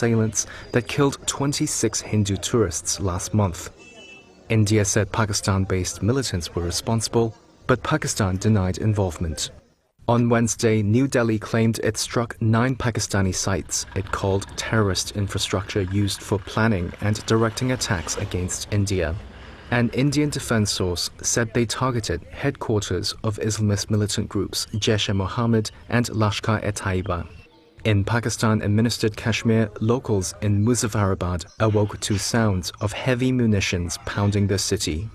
assailants that killed 26 Hindu tourists last month. India said Pakistan-based militants were responsible, but Pakistan denied involvement. On Wednesday, New Delhi claimed it struck 9 Pakistani sites it called terrorist infrastructure used for planning and directing attacks against India. An Indian defense source said they targeted headquarters of Islamist militant groups Jaish-e-Mohammed and Lashkar-e-Taiba. In Pakistan-administered Kashmir, locals in Muzaffarabad awoke to sounds of heavy munitions pounding the city.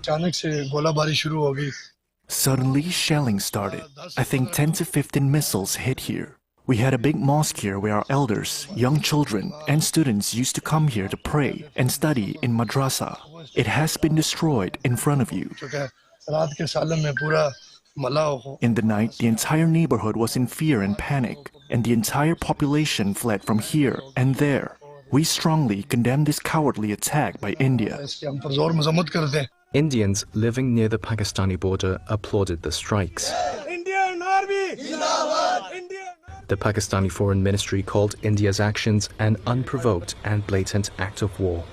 Suddenly, shelling started. I think 10 to 15 missiles hit here. We had a big mosque here where our elders, young children, and students used to come here to pray and study in madrasa. It has been destroyed in front of you. In the night, the entire neighborhood was in fear and panic, and the entire population fled from here and there. We strongly condemn this cowardly attack by India. Indians living near the Pakistani border applauded the strikes. Indian Army! The Pakistani Foreign Ministry called India's actions an unprovoked and blatant act of war.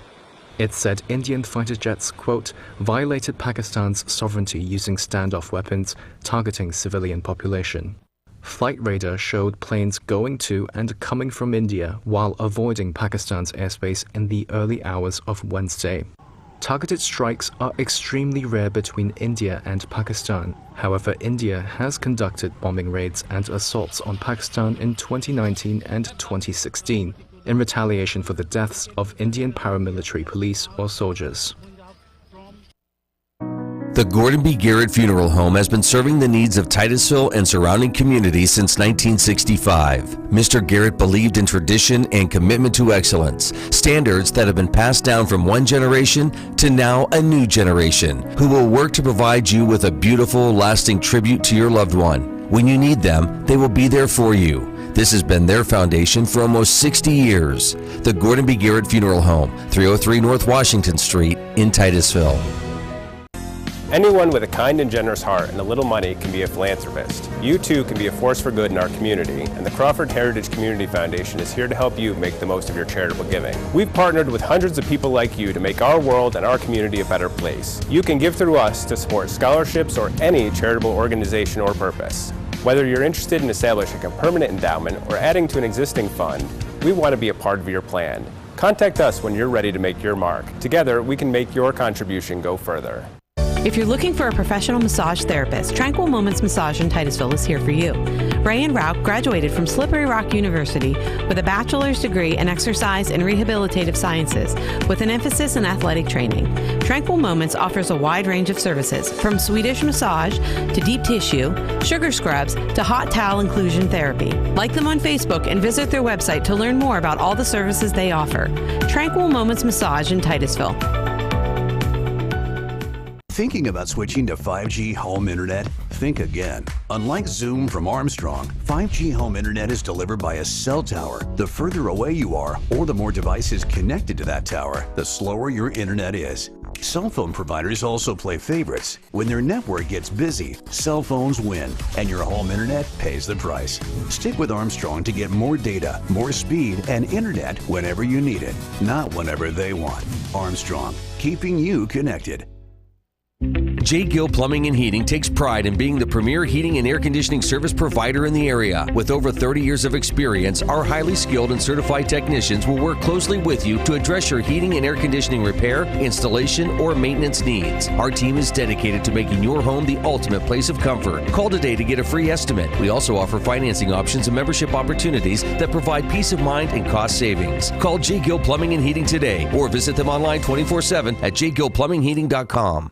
It said Indian fighter jets, quote, violated Pakistan's sovereignty using standoff weapons targeting civilian population. Flight radar showed planes going to and coming from India while avoiding Pakistan's airspace in the early hours of Wednesday. Targeted strikes are extremely rare between India and Pakistan. However, India has conducted bombing raids and assaults on Pakistan in 2019 and 2016 in retaliation for the deaths of Indian paramilitary police or soldiers. The Gordon B. Garrett Funeral Home has been serving the needs of Titusville and surrounding communities since 1965. Mr. Garrett believed in tradition and commitment to excellence, standards that have been passed down from one generation to now a new generation, who will work to provide you with a beautiful, lasting tribute to your loved one. When you need them, they will be there for you. This has been their foundation for almost 60 years. The Gordon B. Garrett Funeral Home, 303 North Washington Street in Titusville. Anyone with a kind and generous heart and a little money can be a philanthropist. You too can be a force for good in our community, and the Crawford Heritage Community Foundation is here to help you make the most of your charitable giving. We've partnered with hundreds of people like you to make our world and our community a better place. You can give through us to support scholarships or any charitable organization or purpose. Whether you're interested in establishing a permanent endowment or adding to an existing fund, we want to be a part of your plan. Contact us when you're ready to make your mark. Together, we can make your contribution go further. If you're looking for a professional massage therapist, Tranquil Moments Massage in Titusville is here for you. Rayan Rauch graduated from Slippery Rock University with a bachelor's degree in exercise and rehabilitative sciences with an emphasis in athletic training. Tranquil Moments offers a wide range of services, from Swedish massage to deep tissue, sugar scrubs to hot towel inclusion therapy. Like them on Facebook and visit their website to learn more about all the services they offer. Tranquil Moments Massage in Titusville. Thinking about switching to 5G home internet? Think again. Unlike Zoom from Armstrong, 5G home internet is delivered by a cell tower. The further away you are, or the more devices connected to that tower, the slower your internet is. Cell phone providers also play favorites. When their network gets busy, cell phones win, and your home internet pays the price. Stick with Armstrong to get more data, more speed, and internet whenever you need it, not whenever they want. Armstrong, keeping you connected. J. Gill Plumbing and Heating takes pride in being the premier heating and air conditioning service provider in the area. With over 30 years of experience, our highly skilled and certified technicians will work closely with you to address your heating and air conditioning repair, installation, or maintenance needs. Our team is dedicated to making your home the ultimate place of comfort. Call today to get a free estimate. We also offer financing options and membership opportunities that provide peace of mind and cost savings. Call J. Gill Plumbing and Heating today, or visit them online 24/7 at jgillplumbingheating.com.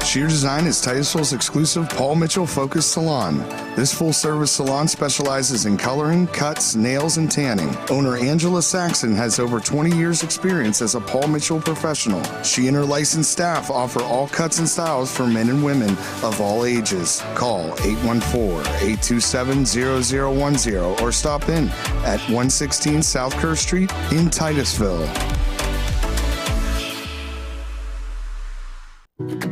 Sheer Design is Titusville's exclusive Paul Mitchell-focused salon. This full-service salon specializes in coloring, cuts, nails, and tanning. Owner Angela Saxon has over 20 years' experience as a Paul Mitchell professional. She and her licensed staff offer all cuts and styles for men and women of all ages. Call 814-827-0010 or stop in at 116 South Kerr Street in Titusville.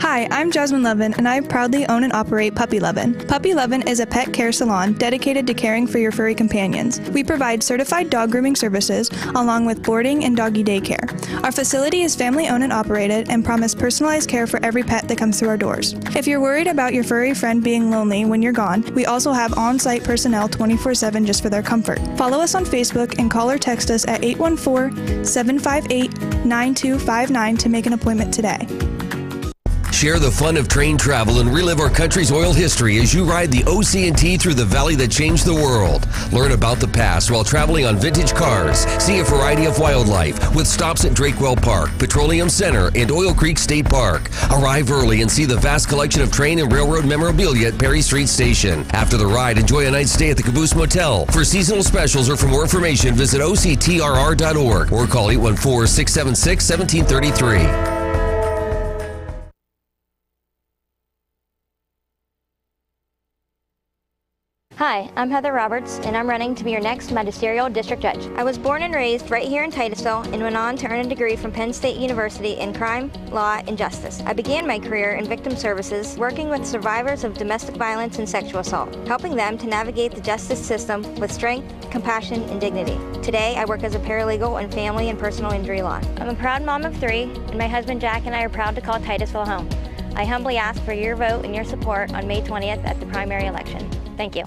Hi, Hi, I'm Jasmine Levin, and I proudly own and operate Puppy Lovin'. Puppy Lovin' is a pet care salon dedicated to caring for your furry companions. We provide certified dog grooming services along with boarding and doggy daycare. Our facility is family-owned and operated and promise personalized care for every pet that comes through our doors. If you're worried about your furry friend being lonely when you're gone, we also have on-site personnel 24/7 just for their comfort. Follow us on Facebook and call or text us at 814-758-9259 to make an appointment today. Share the fun of train travel and relive our country's oil history as you ride the OC&T through the valley that changed the world. Learn about the past while traveling on vintage cars. See a variety of wildlife with stops at Drakewell Park, Petroleum Center, and Oil Creek State Park. Arrive early and see the vast collection of train and railroad memorabilia at Perry Street Station. After the ride, enjoy a night's stay at the Caboose Motel. For seasonal specials or for more information, visit octrr.org or call 814-676-1733. Hi, I'm Heather Roberts, and I'm running to be your next magisterial district judge. I was born and raised right here in Titusville and went on to earn a degree from Penn State University in crime, law, and justice. I began my career in victim services, working with survivors of domestic violence and sexual assault, helping them to navigate the justice system with strength, compassion, and dignity. Today, I work as a paralegal in family and personal injury law. I'm a proud mom of 3, and my husband Jack and I are proud to call Titusville home. I humbly ask for your vote and your support on May 20th at the primary election. Thank you.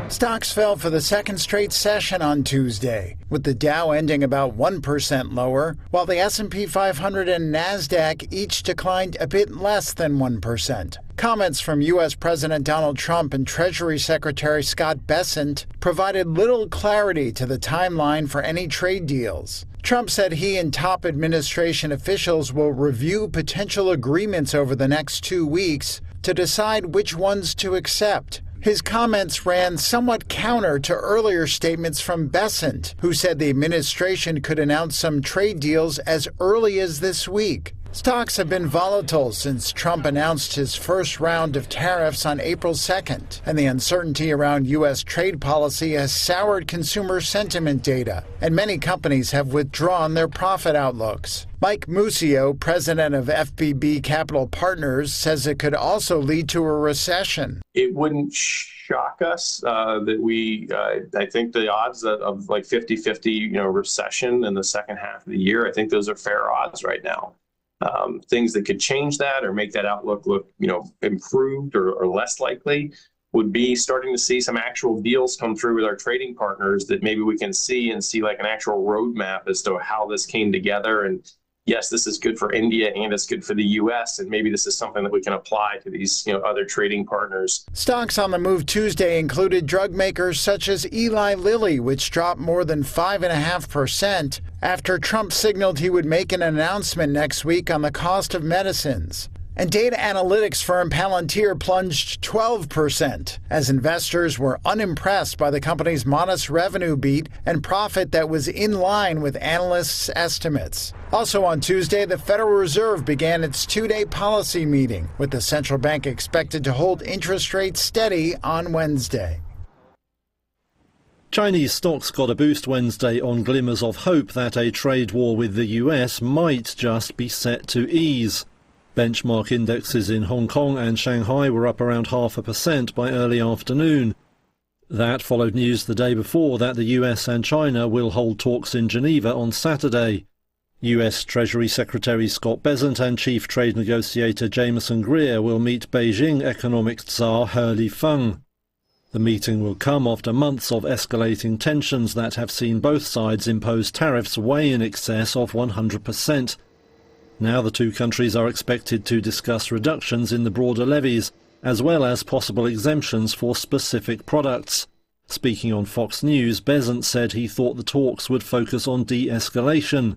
Stocks fell for the second straight session on Tuesday, with the Dow ending about 1% lower, while the S&P 500 and Nasdaq each declined a bit less than 1%. Comments from U.S. President Donald Trump and Treasury Secretary Scott Bessent provided little clarity to the timeline for any trade deals. Trump said he and top administration officials will review potential agreements over the next 2 weeks to decide which ones to accept. His comments ran somewhat counter to earlier statements from Bessent, who said the administration could announce some trade deals as early as this week. Stocks have been volatile since Trump announced his first round of tariffs on April 2nd, and the uncertainty around U.S. trade policy has soured consumer sentiment data, and many companies have withdrawn their profit outlooks. Mike Muscio, president of FBB Capital Partners, says it could also lead to a recession. It wouldn't shock us that I think the odds of like 50-50, recession in the second half of the year, I think those are fair odds right now. Things that could change that or make that outlook look, improved or less likely would be starting to see some actual deals come through with our trading partners that maybe we can see like an actual roadmap as to how this came together. And yes, this is good for India and it's good for the U.S. And maybe this is something that we can apply to these, other trading partners. Stocks on the move Tuesday included drug makers such as Eli Lilly, which dropped more than 5.5% after Trump signaled he would make an announcement next week on the cost of medicines. And data analytics firm Palantir plunged 12% as investors were unimpressed by the company's modest revenue beat and profit that was in line with analysts' estimates. Also on Tuesday, the Federal Reserve began its two-day policy meeting, with the central bank expected to hold interest rates steady on Wednesday. Chinese stocks got a boost Wednesday on glimmers of hope that a trade war with the US might just be set to ease. Benchmark indexes in Hong Kong and Shanghai were up around 0.5% by early afternoon. That followed news the day before that the US and China will hold talks in Geneva on Saturday. US Treasury Secretary Scott Bessent and Chief Trade Negotiator Jameson Greer will meet Beijing Economic Tsar He Lifeng. The meeting will come after months of escalating tensions that have seen both sides impose tariffs way in excess of 100%. Now the two countries are expected to discuss reductions in the broader levies, as well as possible exemptions for specific products. Speaking on Fox News, Bessent said he thought the talks would focus on de-escalation.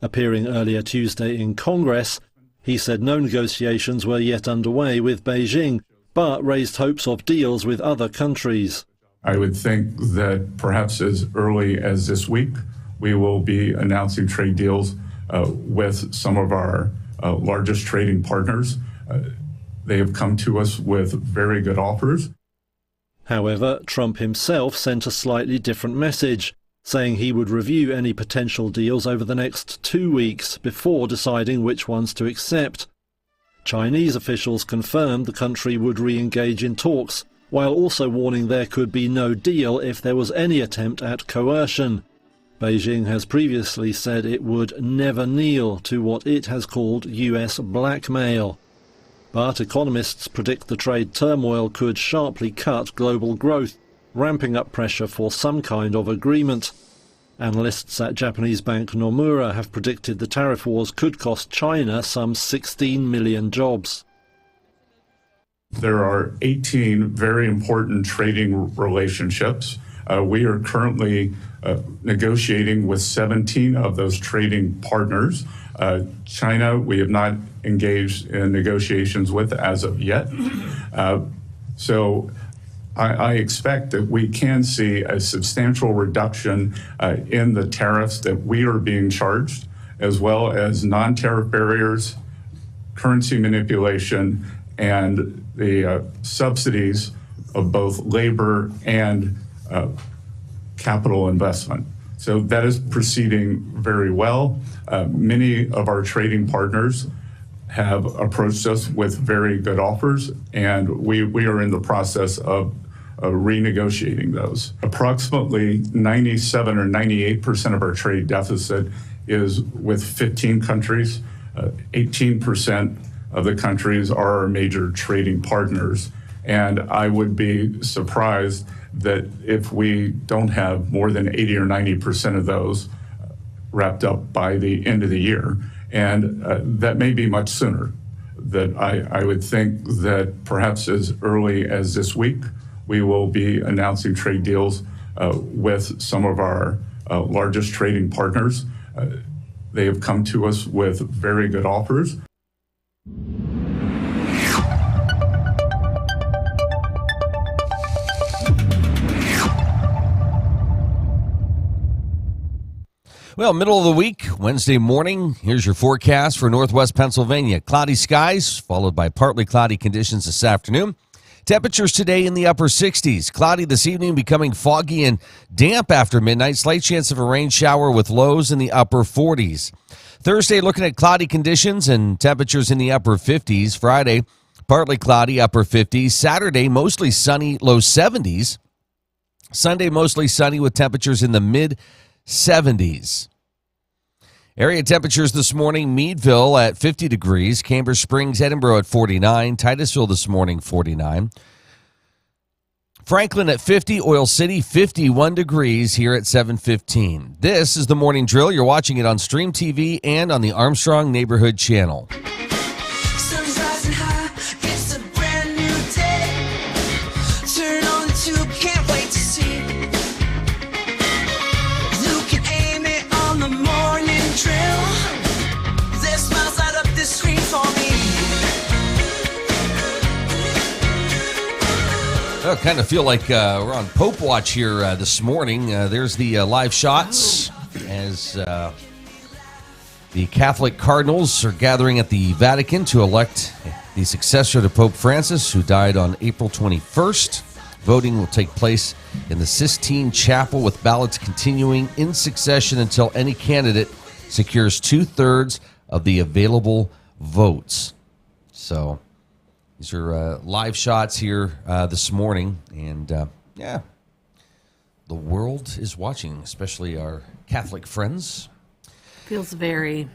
Appearing earlier Tuesday in Congress, he said no negotiations were yet underway with Beijing, but raised hopes of deals with other countries. I would think that perhaps as early as this week, we will be announcing trade deals with some of our largest trading partners. They have come to us with very good offers. However, Trump himself sent a slightly different message, saying he would review any potential deals over the next 2 weeks before deciding which ones to accept. Chinese officials confirmed the country would re-engage in talks, while also warning there could be no deal if there was any attempt at coercion. Beijing has previously said it would never kneel to what it has called US blackmail. But economists predict the trade turmoil could sharply cut global growth, ramping up pressure for some kind of agreement. Analysts at Japanese bank Nomura have predicted the tariff wars could cost China some 16 million jobs. There are 18 very important trading relationships. We are currently negotiating with 17 of those trading partners. China, we have not engaged in negotiations with as of yet. So I expect that we can see a substantial reduction in the tariffs that we are being charged, as well as non-tariff barriers, currency manipulation, and the subsidies of both labor and capital investment. So that is proceeding very well. Many of our trading partners have approached us with very good offers, and we are in the process of renegotiating those. Approximately 97 or 98% of our trade deficit is with 15 countries. 18% of the countries are our major trading partners. And I would be surprised that if we don't have more than 80 or 90% of those wrapped up by the end of the year. And that may be much sooner. That I would think that perhaps as early as this week, we will be announcing trade deals with some of our largest trading partners. They have come to us with very good offers. Well, middle of the week, Wednesday morning, here's your forecast for northwest Pennsylvania. Cloudy skies, followed by partly cloudy conditions this afternoon. Temperatures today in the upper 60s. Cloudy this evening, becoming foggy and damp after midnight. Slight chance of a rain shower with lows in the upper 40s. Thursday, looking at cloudy conditions and temperatures in the upper 50s. Friday, partly cloudy, upper 50s. Saturday, mostly sunny, low 70s. Sunday, mostly sunny with temperatures in the mid-70s. Area temperatures this morning, Meadville at 50 degrees, Cambridge Springs, Edinburgh at 49, Titusville this morning 49. Franklin at 50, Oil City 51 degrees here at 7:15. This is the Morning Drill. You're watching it on Stream TV and on the Armstrong Neighborhood Channel. Sun's rising high, it's a brand new day. Turn on the tube, can't wait to see. You can aim it on the Morning Drill. Their smiles light up the screen for me. I kind of feel like we're on Pope Watch here this morning. There's the live shots as the Catholic cardinals are gathering at the Vatican to elect the successor to Pope Francis, who died on April 21st. Voting will take place in the Sistine Chapel, with ballots continuing in succession until any candidate secures 2/3 of the available votes. So these are live shots here this morning, and yeah, the world is watching, especially our Catholic friends. Feels very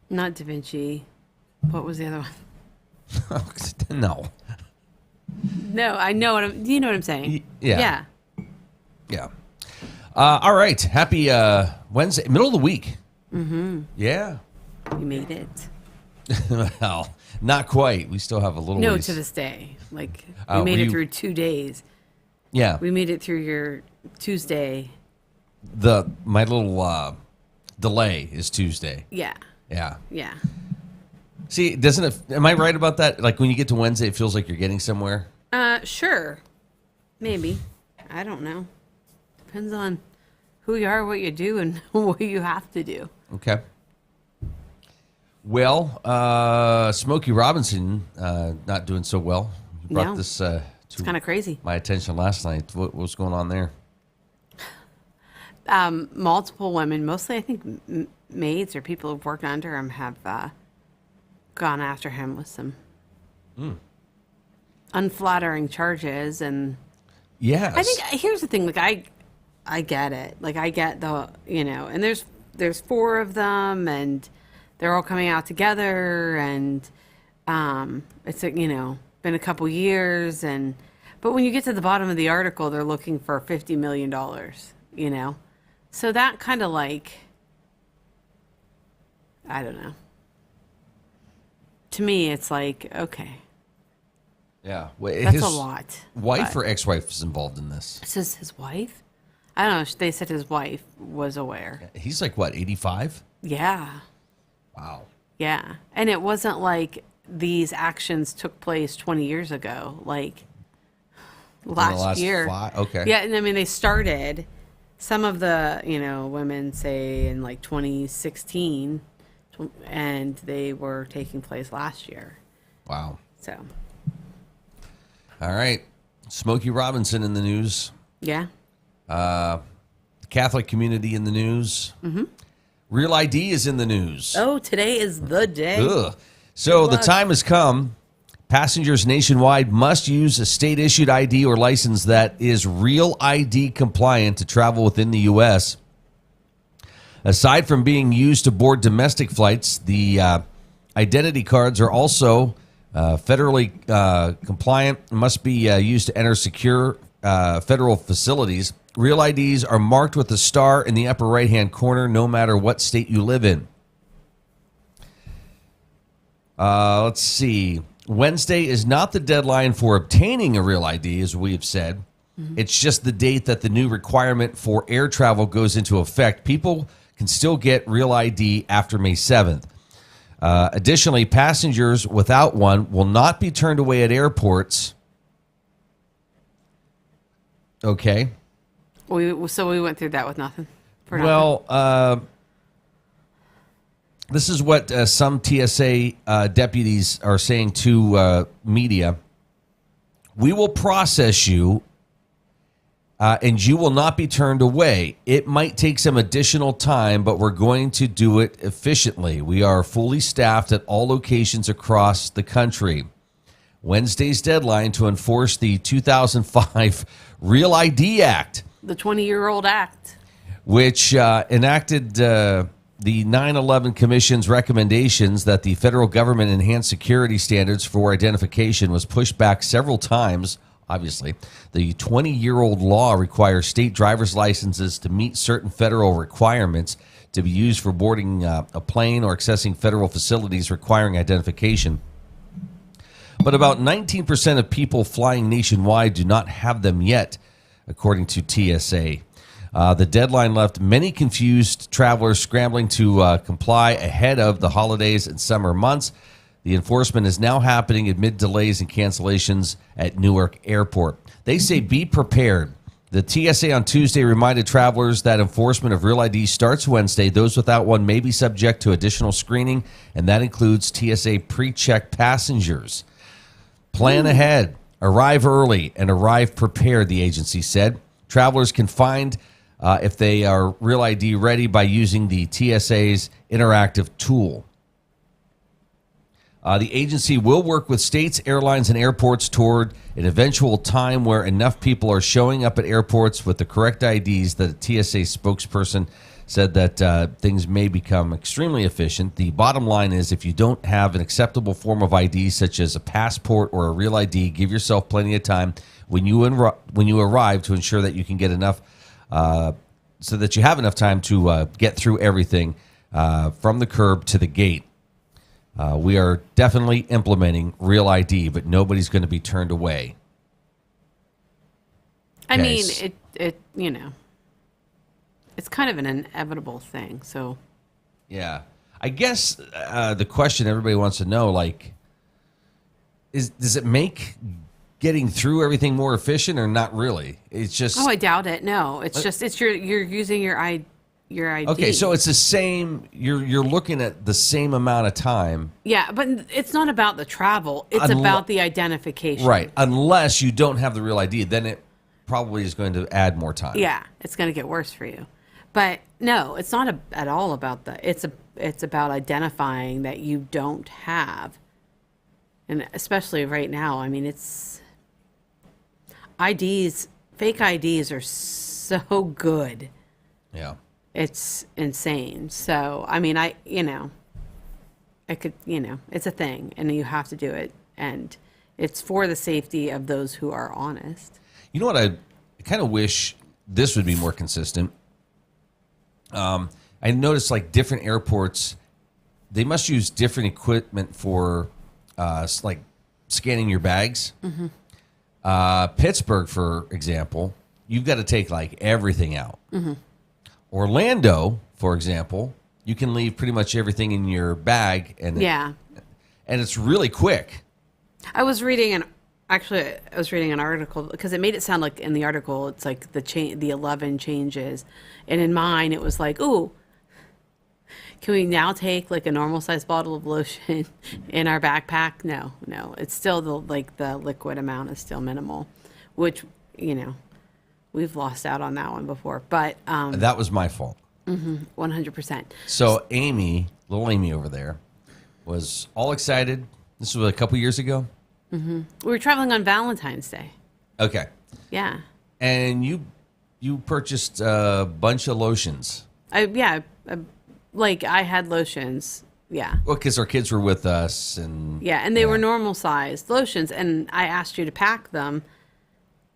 not Da Vinci. What was the other one? No. No, I know what I'm. Do you know what I'm saying? Yeah. All right. Happy Wednesday, middle of the week. Mm-hmm. Yeah. We made it. Well, not quite. We still have a little ways. To this day. Like, we made it through 2 days. Yeah. We made it through your Tuesday. My little delay is Tuesday. Yeah. Yeah. Yeah. See, doesn't it? Am I right about that? Like, when you get to Wednesday, it feels like you're getting somewhere. Sure. Maybe. I don't know. Depends on who you are, what you do, and what you have to do. Okay. Well, Smokey Robinson not doing so well. He brought this it's kind of crazy. My attention last night. What was going on there? Multiple women, mostly I think maids or people who've worked under him, have gone after him with some unflattering charges. And yes, I think here's the thing. Like, I get it. Like, I get the, and there's 4 of them, and they're all coming out together, and it's been a couple years, but when you get to the bottom of the article, they're looking for $50 million, so that kind of like, I don't know. To me, it's like, okay. Yeah. That's a lot. Wife or ex-wife is involved in this? This is his wife? I don't know. They said his wife was aware. He's like, what, 85? Yeah. Wow. Yeah. And it wasn't like these actions took place 20 years ago, like last year. Okay. Yeah. And I mean, they started, some of the, women say in like 2016, and they were taking place last year. Wow. So. All right. Smokey Robinson in the news. Yeah. The Catholic community in the news. Mm-hmm. Real ID is in the news. Oh, today is the day. Ugh. So the time has come. Passengers nationwide must use a state-issued ID or license that is Real ID compliant to travel within the U.S. Aside from being used to board domestic flights, the identity cards are also federally compliant and must be used to enter secure federal facilities. Real IDs are marked with a star in the upper right-hand corner, no matter what state you live in. Let's see. Wednesday is not the deadline for obtaining a Real ID, as we have said. Mm-hmm. It's just the date that the new requirement for air travel goes into effect. People can still get Real ID after May 7th. Additionally, passengers without one will not be turned away at airports. Okay. So we went through that with nothing. This is what some TSA deputies are saying to media. We will process you, and you will not be turned away. It might take some additional time, but we're going to do it efficiently. We are fully staffed at all locations across the country. Wednesday's deadline to enforce the 2005 Real ID Act. The 20-year-old act. Which enacted the 9/11 Commission's recommendations that the federal government enhance security standards for identification was pushed back several times. Obviously, the 20-year-old law requires state driver's licenses to meet certain federal requirements to be used for boarding a plane or accessing federal facilities requiring identification. But about 19% of people flying nationwide do not have them yet, according to TSA. The deadline left many confused travelers scrambling to comply ahead of the holidays and summer months. The enforcement is now happening amid delays and cancellations at Newark Airport. They say be prepared. The TSA on Tuesday reminded travelers that enforcement of Real ID starts Wednesday. Those without one may be subject to additional screening, and that includes TSA pre-check passengers. Plan ahead, arrive early, and arrive prepared, the agency said. Travelers can find if they are Real ID ready by using the TSA's interactive tool. The agency will work with states, airlines, and airports toward an eventual time where enough people are showing up at airports with the correct IDs that a TSA spokesperson said that things may become extremely efficient. The bottom line is if you don't have an acceptable form of ID, such as a passport or a Real ID, give yourself plenty of time when you arrive to ensure that you can get enough, so that you have enough time to get through everything from the curb to the gate. We are definitely implementing Real ID, but nobody's going to be turned away. I mean, it you know, it's kind of an inevitable thing. So, yeah, I guess the question everybody wants to know, like, does it make getting through everything more efficient or not really? It's just I doubt it. No, it's just you're using your ID. Okay, so it's the same. You're looking at the same amount of time. Yeah, but it's not about the travel. It's about the identification. Right. Unless you don't have the Real ID, then it probably is going to add more time. Yeah, it's going to get worse for you. But no, it's not at all about that. It's about identifying that you don't have. And especially right now, I mean, it's IDs, fake IDs are so good. Yeah. It's insane. So, I mean, it's a thing and you have to do it. And it's for the safety of those who are honest. You know what? I kind of wish this would be more consistent. I noticed like different airports, they must use different equipment for like scanning your bags. Mm-hmm. Pittsburgh, for example, you've got to take like everything out. Mm-hmm. Orlando, for example, you can leave pretty much everything in your bag, and it's really quick. I was reading an article because it made it sound like in the article it's like the 11 changes, and in mine it was like, ooh, can we now take like a normal sized bottle of lotion in our backpack? No, it's still the liquid amount is still minimal, which we've lost out on that one before, but that was my fault. 100%. So little Amy over there, was all excited. This was a couple years ago. Mm-hmm. We were traveling on Valentine's Day. Okay. Yeah. And you purchased a bunch of lotions. I had lotions. Yeah. Well, because our kids were with us, and they were normal sized lotions, and I asked you to pack them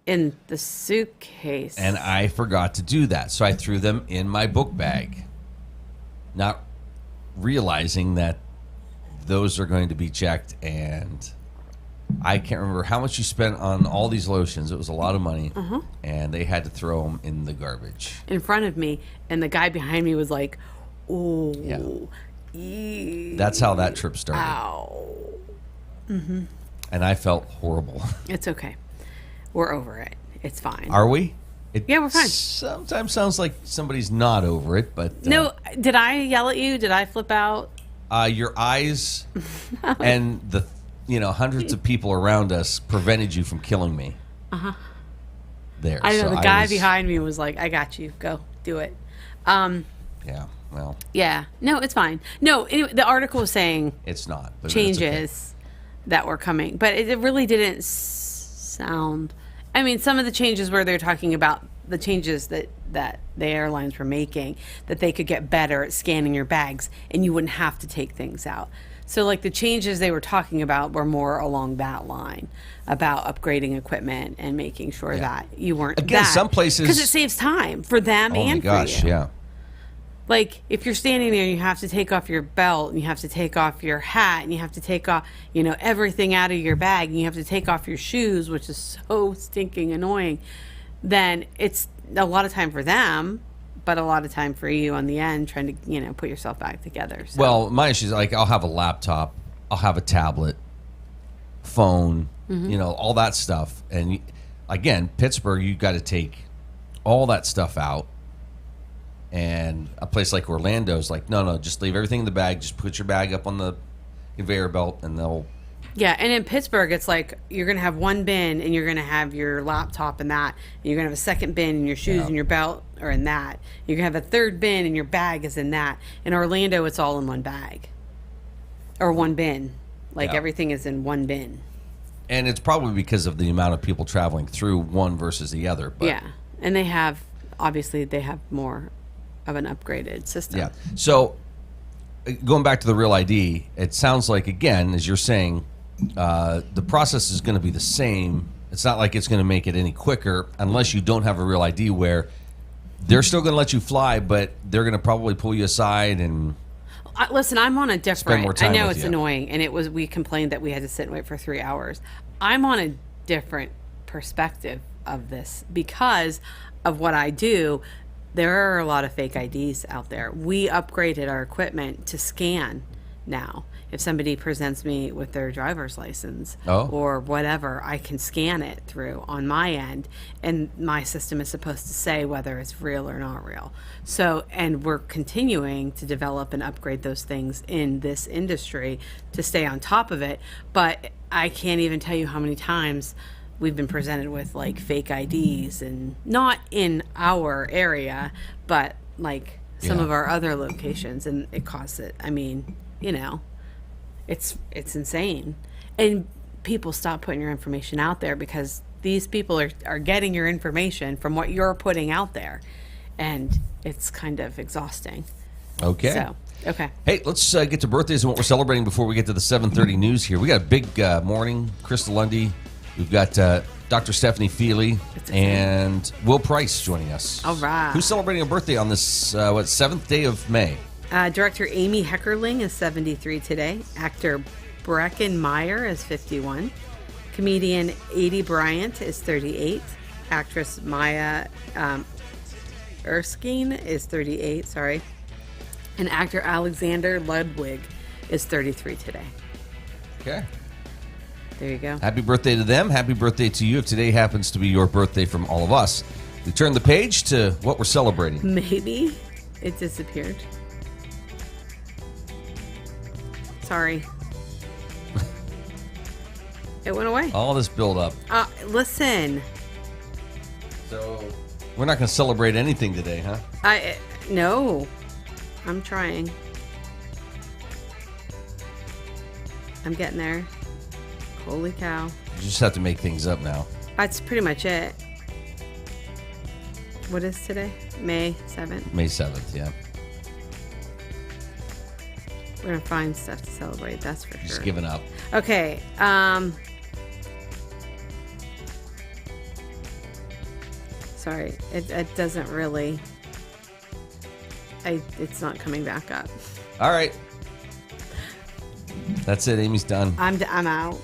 in the suitcase. And I forgot to do that. So I threw them in my book bag, not realizing that those are going to be checked. And I can't remember how much you spent on all these lotions. It was a lot of money. Uh-huh. And they had to throw them in the garbage. In front of me. And the guy behind me was like, oh. Yeah. That's how that trip started. Ow. Mm-hmm. And I felt horrible. It's okay. We're over it. It's fine. Are we? Yeah, we're fine. Sometimes sounds like somebody's not over it, but... No, did I yell at you? Did I flip out? Your eyes and the hundreds of people around us prevented you from killing me. Uh-huh. There. I know, the guy behind me was like, I got you. Go. Do it. Yeah, well... Yeah. No, it's fine. No, anyway, the article was saying... It's not. But changes that were coming. But it really didn't sound... I mean, some of the changes where they're talking about the changes that that the airlines were making, that they could get better at scanning your bags and you wouldn't have to take things out. So like the changes they were talking about were more along that line about upgrading equipment and making sure that you weren't Again, some places, because it saves time for them and for you. Yeah. Like if you're standing there and you have to take off your belt and you have to take off your hat and you have to take off, you know, everything out of your bag and you have to take off your shoes, which is so stinking annoying, then it's a lot of time for them, but a lot of time for you on the end trying to, you know, put yourself back together. So. Well, my issue is like I'll have a laptop, I'll have a tablet, phone, you know, all that stuff. And again, Pittsburgh, you got to take all that stuff out. And a place like Orlando is like, no, just leave everything in the bag. Just put your bag up on the conveyor belt and they'll... Yeah, and in Pittsburgh, it's like you're going to have one bin and you're going to have your laptop in that. And you're going to have a second bin and your shoes and your belt are in that. You're going to have a third bin and your bag is in that. In Orlando, it's all in one bag. Or one bin. Like everything is in one bin. And it's probably because of the amount of people traveling through one versus the other. But yeah, and they have, obviously, they have more of an upgraded system. Yeah. So going back to the Real ID, it sounds like, again, as you're saying, the process is going to be the same. It's not like it's going to make it any quicker unless you don't have a Real ID where they're still going to let you fly, but they're going to probably pull you aside and... Listen, I'm on a different... Spend more time I know with it's you. annoying, and we complained that we had to sit and wait for 3 hours. I'm on a different perspective of this because of what I do. There are a lot of fake IDs out there. We upgraded our equipment to scan now. If somebody presents me with their driver's license or whatever, I can scan it through on my end, and my system is supposed to say whether it's real or not real. So, and we're continuing to develop and upgrade those things in this industry to stay on top of it. But I can't even tell you how many times we've been presented with like fake IDs, and not in our area, but like some of our other locations, and it costs it. I mean, you know, it's insane. And people stop putting your information out there because these people are getting your information from what you're putting out there, and it's kind of exhausting. Okay. So, okay. Hey, let's get to birthdays and what we're celebrating before we get to the 7:30 news here. We got a big morning. Christa Lundy. We've got Dr. Stephanie Fiely and Will Price joining us. All right. Who's celebrating a birthday on this, 7th day of May? Director Amy Heckerling is 73 today. Actor Brecken Meyer is 51. Comedian Adie Bryant is 38. Actress Maya Erskine is 38, sorry. And actor Alexander Ludwig is 33 today. Okay. There you go. Happy birthday to them. Happy birthday to you if today happens to be your birthday from all of us. We turn the page to what we're celebrating. Maybe it disappeared. Sorry. It went away. All this build up. Listen. So we're not going to celebrate anything today, huh? No. I'm trying. I'm getting there. Holy cow. You just have to make things up now. That's pretty much it. What is today? May 7th? May 7th, yeah. We're going to find stuff to celebrate, that's for sure. Just giving up. Okay. Sorry. It doesn't really... It's not coming back up. All right. That's it. Amy's done. I'm out.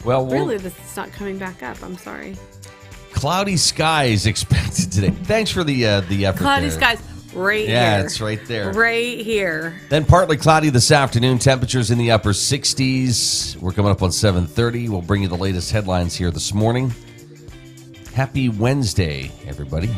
Well, really, this is not coming back up. I'm sorry. Cloudy skies expected today. Thanks for the effort. Cloudy there. skies right here. Yeah, it's right there. Right here. Then partly cloudy this afternoon. Temperatures in the upper 60s. We're coming up on 7:30. We'll bring you the latest headlines here this morning. Happy Wednesday, everybody.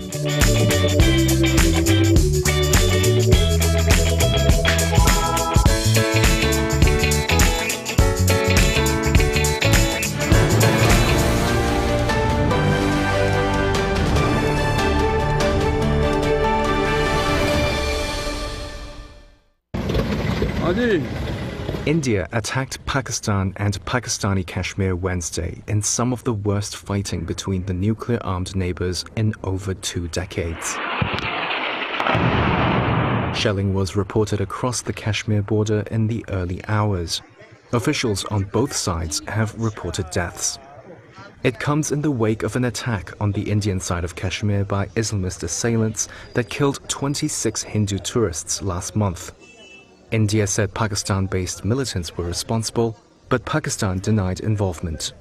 Hadi. India attacked Pakistan and Pakistani Kashmir Wednesday in some of the worst fighting between the nuclear-armed neighbors in over 2 decades. Shelling was reported across the Kashmir border in the early hours. Officials on both sides have reported deaths. It comes in the wake of an attack on the Indian side of Kashmir by Islamist assailants that killed 26 Hindu tourists last month. India said Pakistan-based militants were responsible, but Pakistan denied involvement.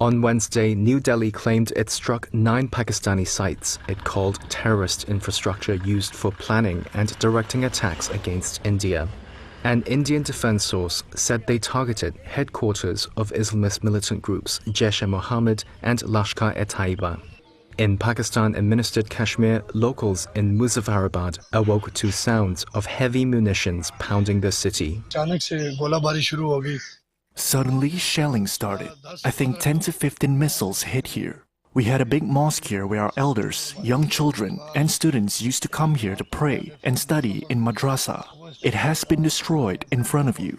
On Wednesday, New Delhi claimed it struck 9 Pakistani sites it called terrorist infrastructure used for planning and directing attacks against India. An Indian defense source said they targeted headquarters of Islamist militant groups Jaish-e-Mohammed and Lashkar-e-Taiba. In Pakistan-administered Kashmir, locals in Muzaffarabad awoke to sounds of heavy munitions pounding the city. Suddenly, shelling started. I think 10 to 15 missiles hit here. We had a big mosque here where our elders, young children, and students used to come here to pray and study in madrasa. It has been destroyed in front of you.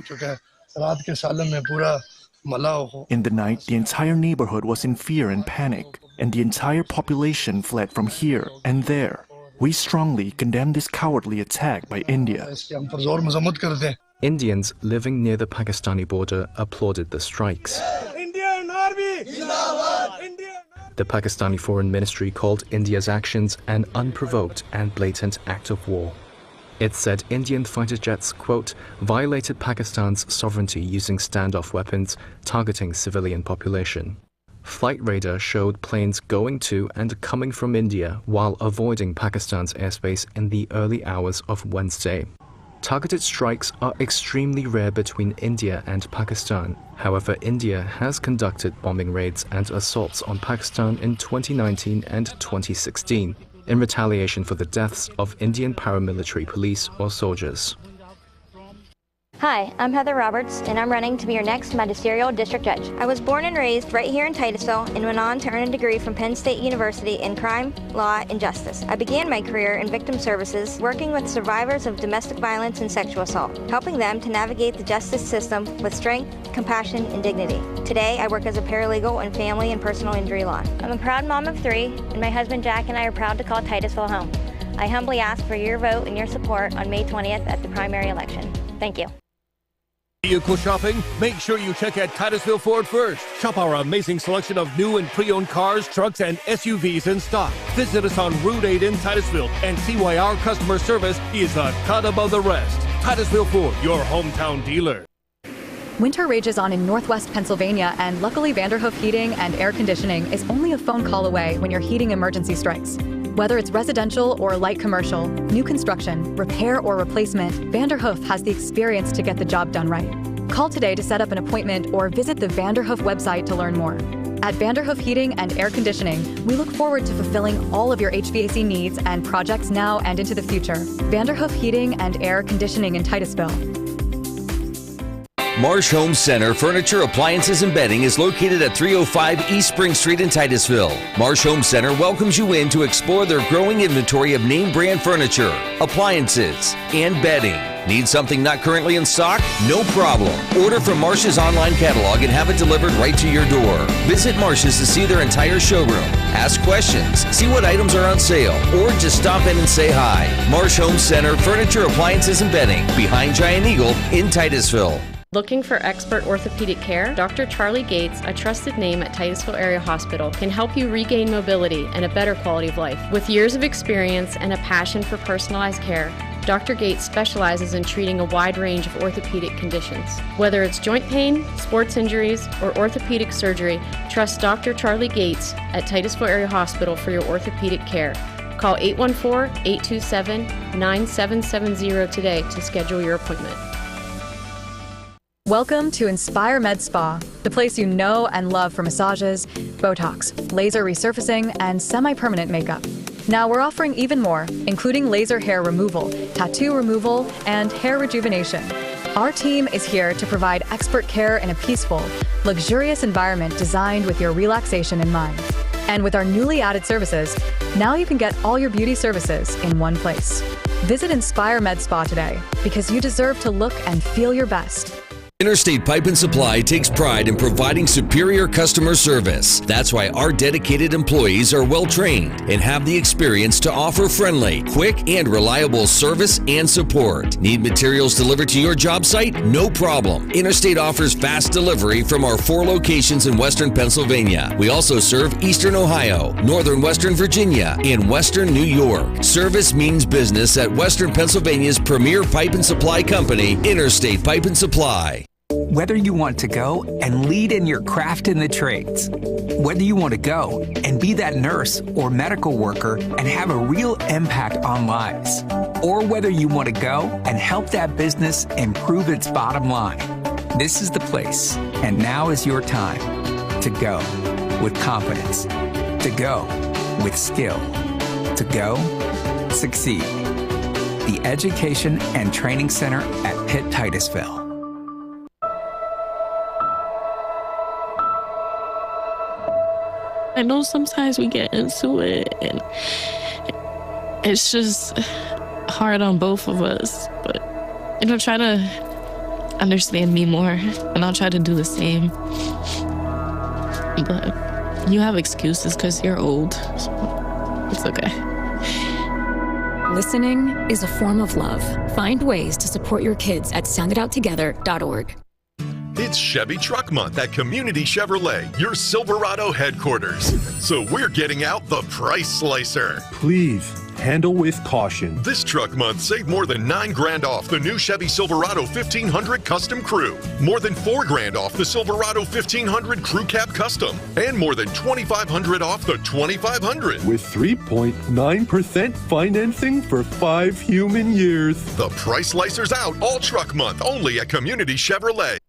In the night, the entire neighborhood was in fear and panic, and the entire population fled from here and there. We strongly condemn this cowardly attack by India. Indians living near the Pakistani border applauded the strikes. The Pakistani Foreign Ministry called India's actions an unprovoked and blatant act of war. It said Indian fighter jets, quote, violated Pakistan's sovereignty using standoff weapons targeting civilian population. Flight radar showed planes going to and coming from India while avoiding Pakistan's airspace in the early hours of Wednesday. Targeted strikes are extremely rare between India and Pakistan. However, India has conducted bombing raids and assaults on Pakistan in 2019 and 2016 in retaliation for the deaths of Indian paramilitary police or soldiers. Hi, I'm Heather Roberts, and I'm running to be your next magisterial district judge. I was born and raised right here in Titusville and went on to earn a degree from Penn State University in crime, law, and justice. I began my career in victim services, working with survivors of domestic violence and sexual assault, helping them to navigate the justice system with strength, compassion, and dignity. Today, I work as a paralegal in family and personal injury law. I'm a proud mom of 3, and my husband Jack and I are proud to call Titusville home. I humbly ask for your vote and your support on May 20th at the primary election. Thank you. Vehicle shopping? Make sure you check out Titusville Ford first. Shop our amazing selection of new and pre-owned cars, trucks, and SUVs in stock. Visit us on Route 8 in Titusville and see why our customer service is a cut above the rest. Titusville Ford, your hometown dealer. Winter rages on in northwest Pennsylvania, and luckily Vanderhoof Heating and Air Conditioning is only a phone call away when your heating emergency strikes. Whether it's residential or light commercial, new construction, repair, or replacement, Vanderhoof has the experience to get the job done right. Call today to set up an appointment or visit the Vanderhoof website to learn more. At Vanderhoof Heating and Air Conditioning, we look forward to fulfilling all of your HVAC needs and projects now and into the future. Vanderhoof Heating and Air Conditioning in Titusville. Marsh Home Center Furniture, Appliances, and Bedding is located at 305 East Spring Street in Titusville. Marsh Home Center welcomes you in to explore their growing inventory of name brand furniture, appliances, and bedding. Need something not currently in stock? No problem. Order from Marsh's online catalog and have it delivered right to your door. Visit Marsh's to see their entire showroom. Ask questions, see what items are on sale, or just stop in and say hi. Marsh Home Center Furniture, Appliances, and Bedding, behind Giant Eagle in Titusville. Looking for expert orthopedic care? Dr. Charlie Gates, a trusted name at Titusville Area Hospital, can help you regain mobility and a better quality of life. With years of experience and a passion for personalized care, Dr. Gates specializes in treating a wide range of orthopedic conditions. Whether it's joint pain, sports injuries, or orthopedic surgery, trust Dr. Charlie Gates at Titusville Area Hospital for your orthopedic care. Call 814-827-9770 today to schedule your appointment. Welcome to Inspire Med Spa, the place you know and love for massages, Botox, laser resurfacing, and semi-permanent makeup. Now we're offering even more, including laser hair removal, tattoo removal, and hair rejuvenation. Our team is here to provide expert care in a peaceful, luxurious environment designed with your relaxation in mind. And with our newly added services, now you can get all your beauty services in one place. Visit Inspire Med Spa today, because you deserve to look and feel your best. Interstate Pipe and Supply takes pride in providing superior customer service. That's why our dedicated employees are well trained and have the experience to offer friendly, quick, and reliable service and support. Need materials delivered to your job site? No problem. Interstate offers fast delivery from our 4 locations in Western Pennsylvania. We also serve Eastern Ohio, Northern Western Virginia, and Western New York. Service means business at Western Pennsylvania's premier pipe and supply company, Interstate Pipe and Supply. Whether you want to go and lead in your craft in the trades, whether you want to go and be that nurse or medical worker and have a real impact on lives, or whether you want to go and help that business improve its bottom line, this is the place. And now is your time to go with confidence, to go with skill, to go succeed. The Education and Training Center at Pitt-Titusville. I know sometimes we get into it and it's just hard on both of us, but try to understand me more and I'll try to do the same. But you have excuses because you're old, so it's okay. Listening is a form of love. Find ways to support your kids at sounditouttogether.org. It's Chevy Truck Month at Community Chevrolet, your Silverado headquarters. So we're getting out the Price Slicer. Please handle with caution. This truck month, save more than $9,000 off the new Chevy Silverado 1500 Custom Crew. More than $4,000 off the Silverado 1500 Crew Cab Custom. And more than $2,500 off the 2500. With 3.9% financing for 5 human years. The Price Slicer's out all truck month, only at Community Chevrolet.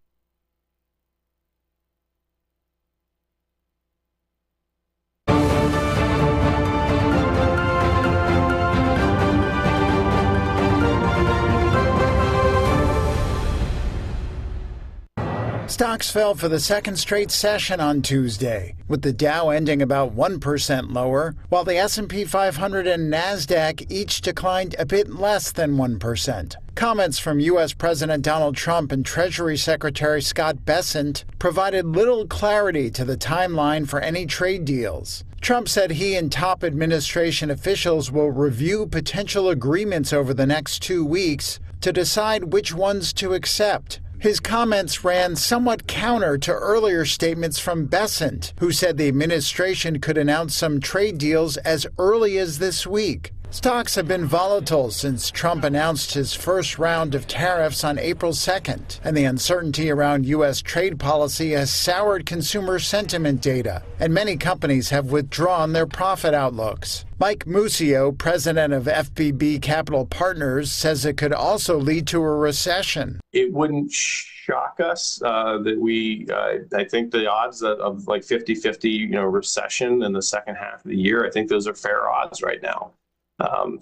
Stocks fell for the second straight session on Tuesday, with the Dow ending about 1% lower, while the S&P 500 and NASDAQ each declined a bit less than 1%. Comments from U.S. President Donald Trump and Treasury Secretary Scott Bessent provided little clarity to the timeline for any trade deals. Trump said he and top administration officials will review potential agreements over the next 2 weeks to decide which ones to accept. His comments ran somewhat counter to earlier statements from Bessent, who said the administration could announce some trade deals as early as this week. Stocks have been volatile since Trump announced his first round of tariffs on April 2nd, and the uncertainty around U.S. trade policy has soured consumer sentiment data, and many companies have withdrawn their profit outlooks. Mike Muscio, president of FBB Capital Partners, says it could also lead to a recession. It wouldn't shock us that we, I think the odds of like 50-50, recession in the second half of the year, I think those are fair odds right now.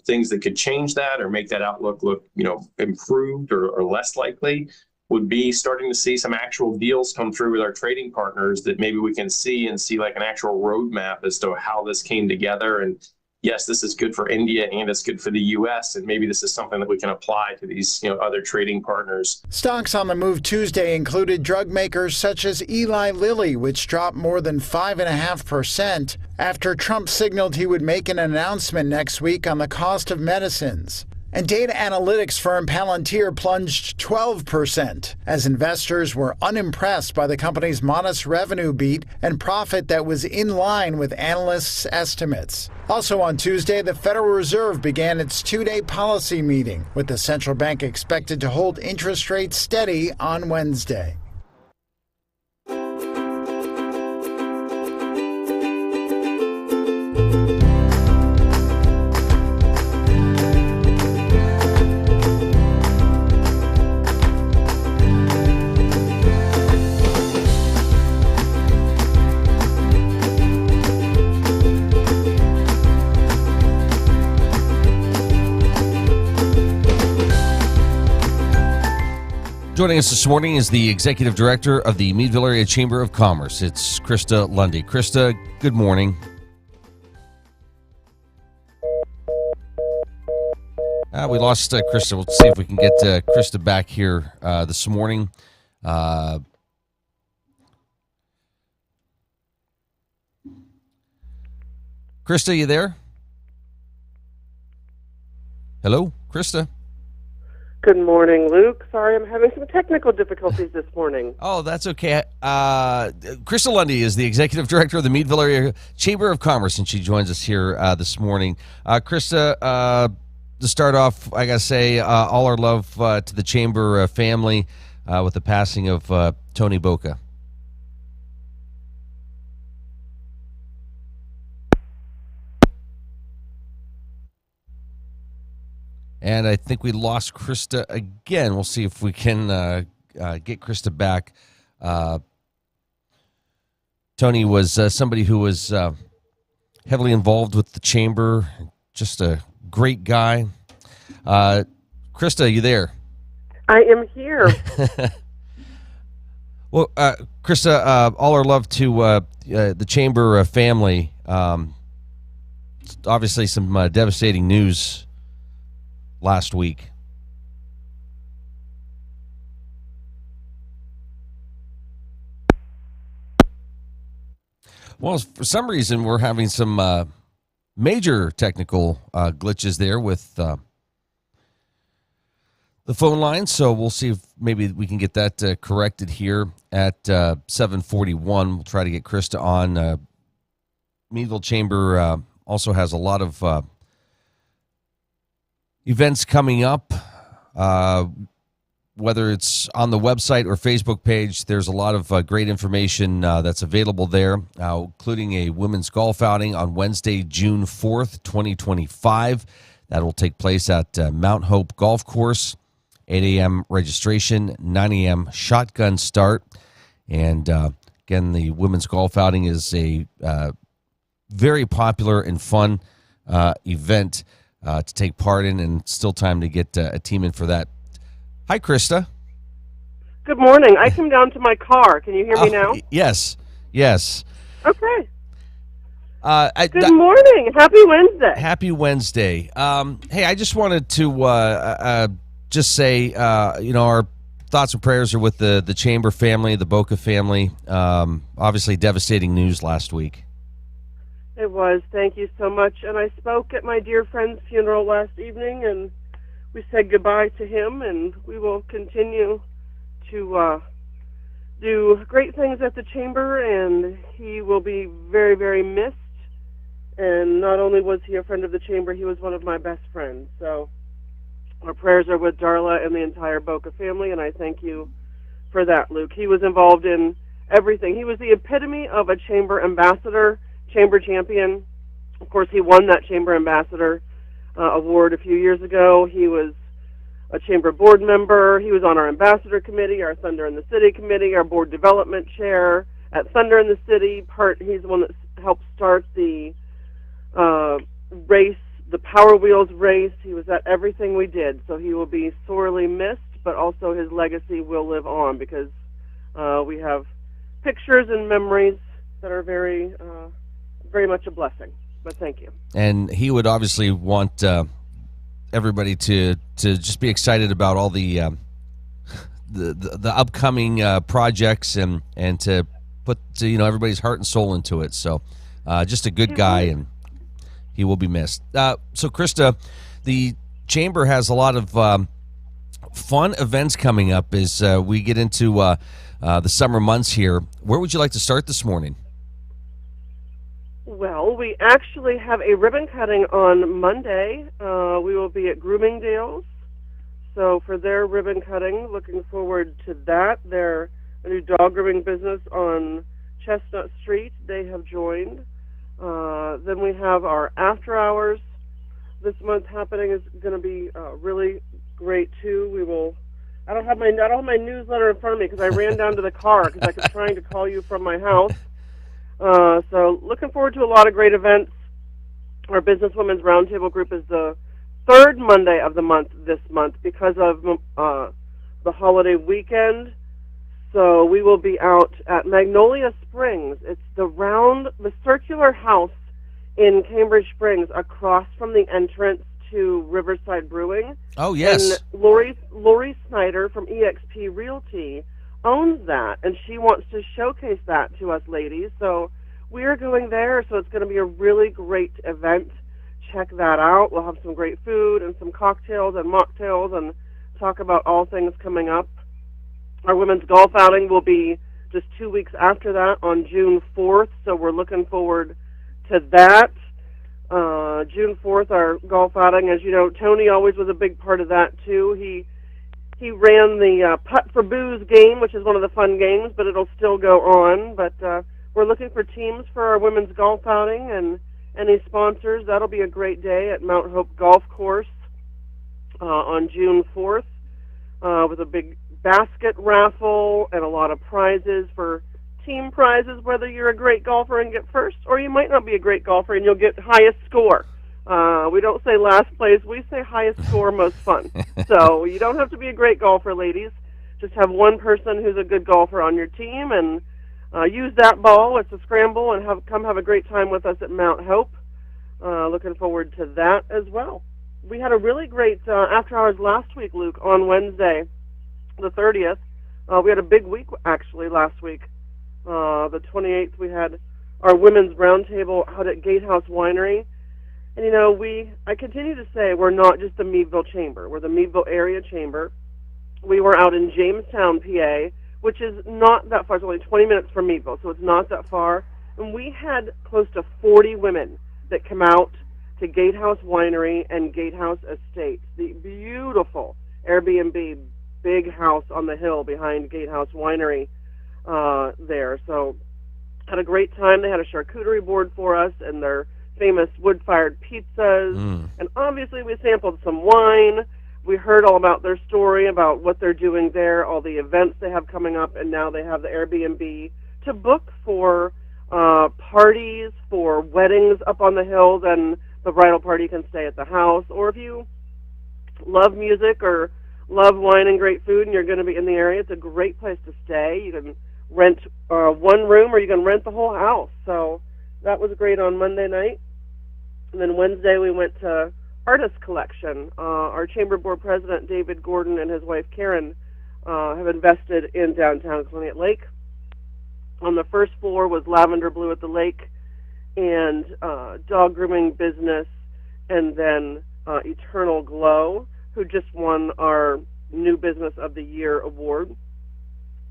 Things that could change that or make that outlook look, improved or less likely would be starting to see some actual deals come through with our trading partners that maybe we can see like an actual roadmap as to how this came together. And yes, this is good for India and it's good for the U.S. And maybe this is something that we can apply to these, other trading partners. Stocks on the move Tuesday included drug makers such as Eli Lilly, which dropped more than 5.5% after Trump signaled he would make an announcement next week on the cost of medicines. And data analytics firm Palantir plunged 12% as investors were unimpressed by the company's modest revenue beat and profit that was in line with analysts' estimates. Also on Tuesday, the Federal Reserve began its 2-day policy meeting, with the central bank expected to hold interest rates steady on Wednesday. Joining us this morning is the Executive Director of the Meadville Area Chamber of Commerce. It's Christa Lundy. Christa, good morning. We lost Christa. We'll see if we can get Christa back here this morning. Christa, you there? Hello, Christa. Good morning, Luke. Sorry, I'm having some technical difficulties this morning. Oh, that's okay. Christa Lundy is the executive director of the Meadville Area Chamber of Commerce, and she joins us here this morning. Christa, to start off, I got to say all our love to the Chamber family with the passing of Tony Boca. And I think we lost Christa again. We'll see if we can get Christa back. Tony was somebody who was heavily involved with the chamber, just a great guy. Christa, you there? I am here. Well, Christa, all our love to the chamber family. Obviously, some devastating news last week. Well, for some reason, we're having some major technical glitches there with the phone line, so we'll see if maybe we can get that corrected here at 7:41. We'll try to get Christa on. Meadville Chamber also has a lot of events coming up, whether it's on the website or Facebook page. There's a lot of great information that's available there, including a women's golf outing on Wednesday, June 4th, 2025. That will take place at Mount Hope Golf Course. 8 a.m. registration, 9 a.m. shotgun start. And again, the women's golf outing is a very popular and fun event to take part in, and still time to get a team in for that. Hi, Christa. Good morning. I came down to my car. Can you hear me now? Yes. Okay. Good morning. Happy Wednesday. Happy Wednesday. Hey, I just wanted to just say, our thoughts and prayers are with the Chamber family, the Boca family. Obviously, devastating news last week. It was. Thank you so much. And I spoke at my dear friend's funeral last evening, and we said goodbye to him, and we will continue to do great things at the Chamber, and he will be very, very missed. And not only was he a friend of the Chamber, he was one of my best friends. So our prayers are with Darla and the entire Boca family, and I thank you for that, Luke. He was involved in everything. He was the epitome of a Chamber ambassador, Chamber champion. Of course, he won that Chamber ambassador award a few years ago. He was a Chamber board member. He was on our ambassador committee, our Thunder in the City committee, our board development chair at Thunder in the City. He's the one that helped start the race, the Power Wheels race. He was at everything we did. So he will be sorely missed, but also his legacy will live on, because we have pictures and memories that are very much a blessing. But thank you. And he would obviously want everybody to just be excited about all the upcoming projects and to put everybody's heart and soul into it. So just a good guy, and he will be missed. So Christa, the Chamber has a lot of fun events coming up as we get into the summer months here. Where would you like to start this morning? Well, we actually have a ribbon cutting on Monday. We will be at Groomingdale's. So for their ribbon cutting, looking forward to that. They're a new dog grooming business on Chestnut Street. They have joined. Then we have our after hours this month happening. Is going to be really great too. I don't have my newsletter in front of me because I ran down to the car because I was trying to call you from my house. So looking forward to a lot of great events. Our Businesswomen's Roundtable group is the third Monday of the month this month because of the holiday weekend. So we will be out at Magnolia Springs. It's the circular house in Cambridge Springs across from the entrance to Riverside Brewing. Oh, yes. And Lori Snyder from eXp Realty owns that, and she wants to showcase that to us ladies. So we are going there, so it's going to be a really great event. Check that out. We'll have some great food and some cocktails and mocktails and talk about all things coming up. Our women's golf outing will be just 2 weeks after that on June 4th, so we're looking forward to that. June 4th, our golf outing. As you know, Tony always was a big part of that, too. He ran the Putt for Booze game, which is one of the fun games, but it'll still go on. But we're looking for teams for our women's golf outing and any sponsors. That'll be a great day at Mount Hope Golf Course on June 4th with a big basket raffle and a lot of prizes for team prizes, whether you're a great golfer and get first, or you might not be a great golfer and you'll get highest score. We don't say last place, we say highest score, most fun. So you don't have to be a great golfer, ladies. Just have one person who's a good golfer on your team and use that ball. It's a scramble, and come have a great time with us at Mount Hope. Looking forward to that as well. We had a really great after hours last week, Luke, on Wednesday, the 30th. We had a big week, actually, last week. The 28th, we had our women's roundtable out at Gatehouse Winery. And, you know, I continue to say we're not just the Meadville Chamber. We're the Meadville Area Chamber. We were out in Jamestown, PA, which is not that far. It's only 20 minutes from Meadville, so it's not that far. And we had close to 40 women that come out to Gatehouse Winery and Gatehouse Estates, the beautiful Airbnb big house on the hill behind Gatehouse Winery there. So had a great time. They had a charcuterie board for us and their famous wood-fired pizzas. And obviously we sampled some wine. We heard all about their story, about what they're doing there, all the events they have coming up, and now they have the Airbnb to book for parties, for weddings up on the hill. Then the bridal party can stay at the house. Or if you love music or love wine and great food and you're going to be in the area, it's a great place to stay. You can rent one room or you can rent the whole house. So that was great on Monday night. And then Wednesday we went to Artist Collection. Our Chamber Board President, David Gordon, and his wife, Karen, have invested in downtown Conneaut Lake. On the first floor was Lavender Blue at the Lake and dog grooming business, and then Eternal Glow, who just won our New Business of the Year award.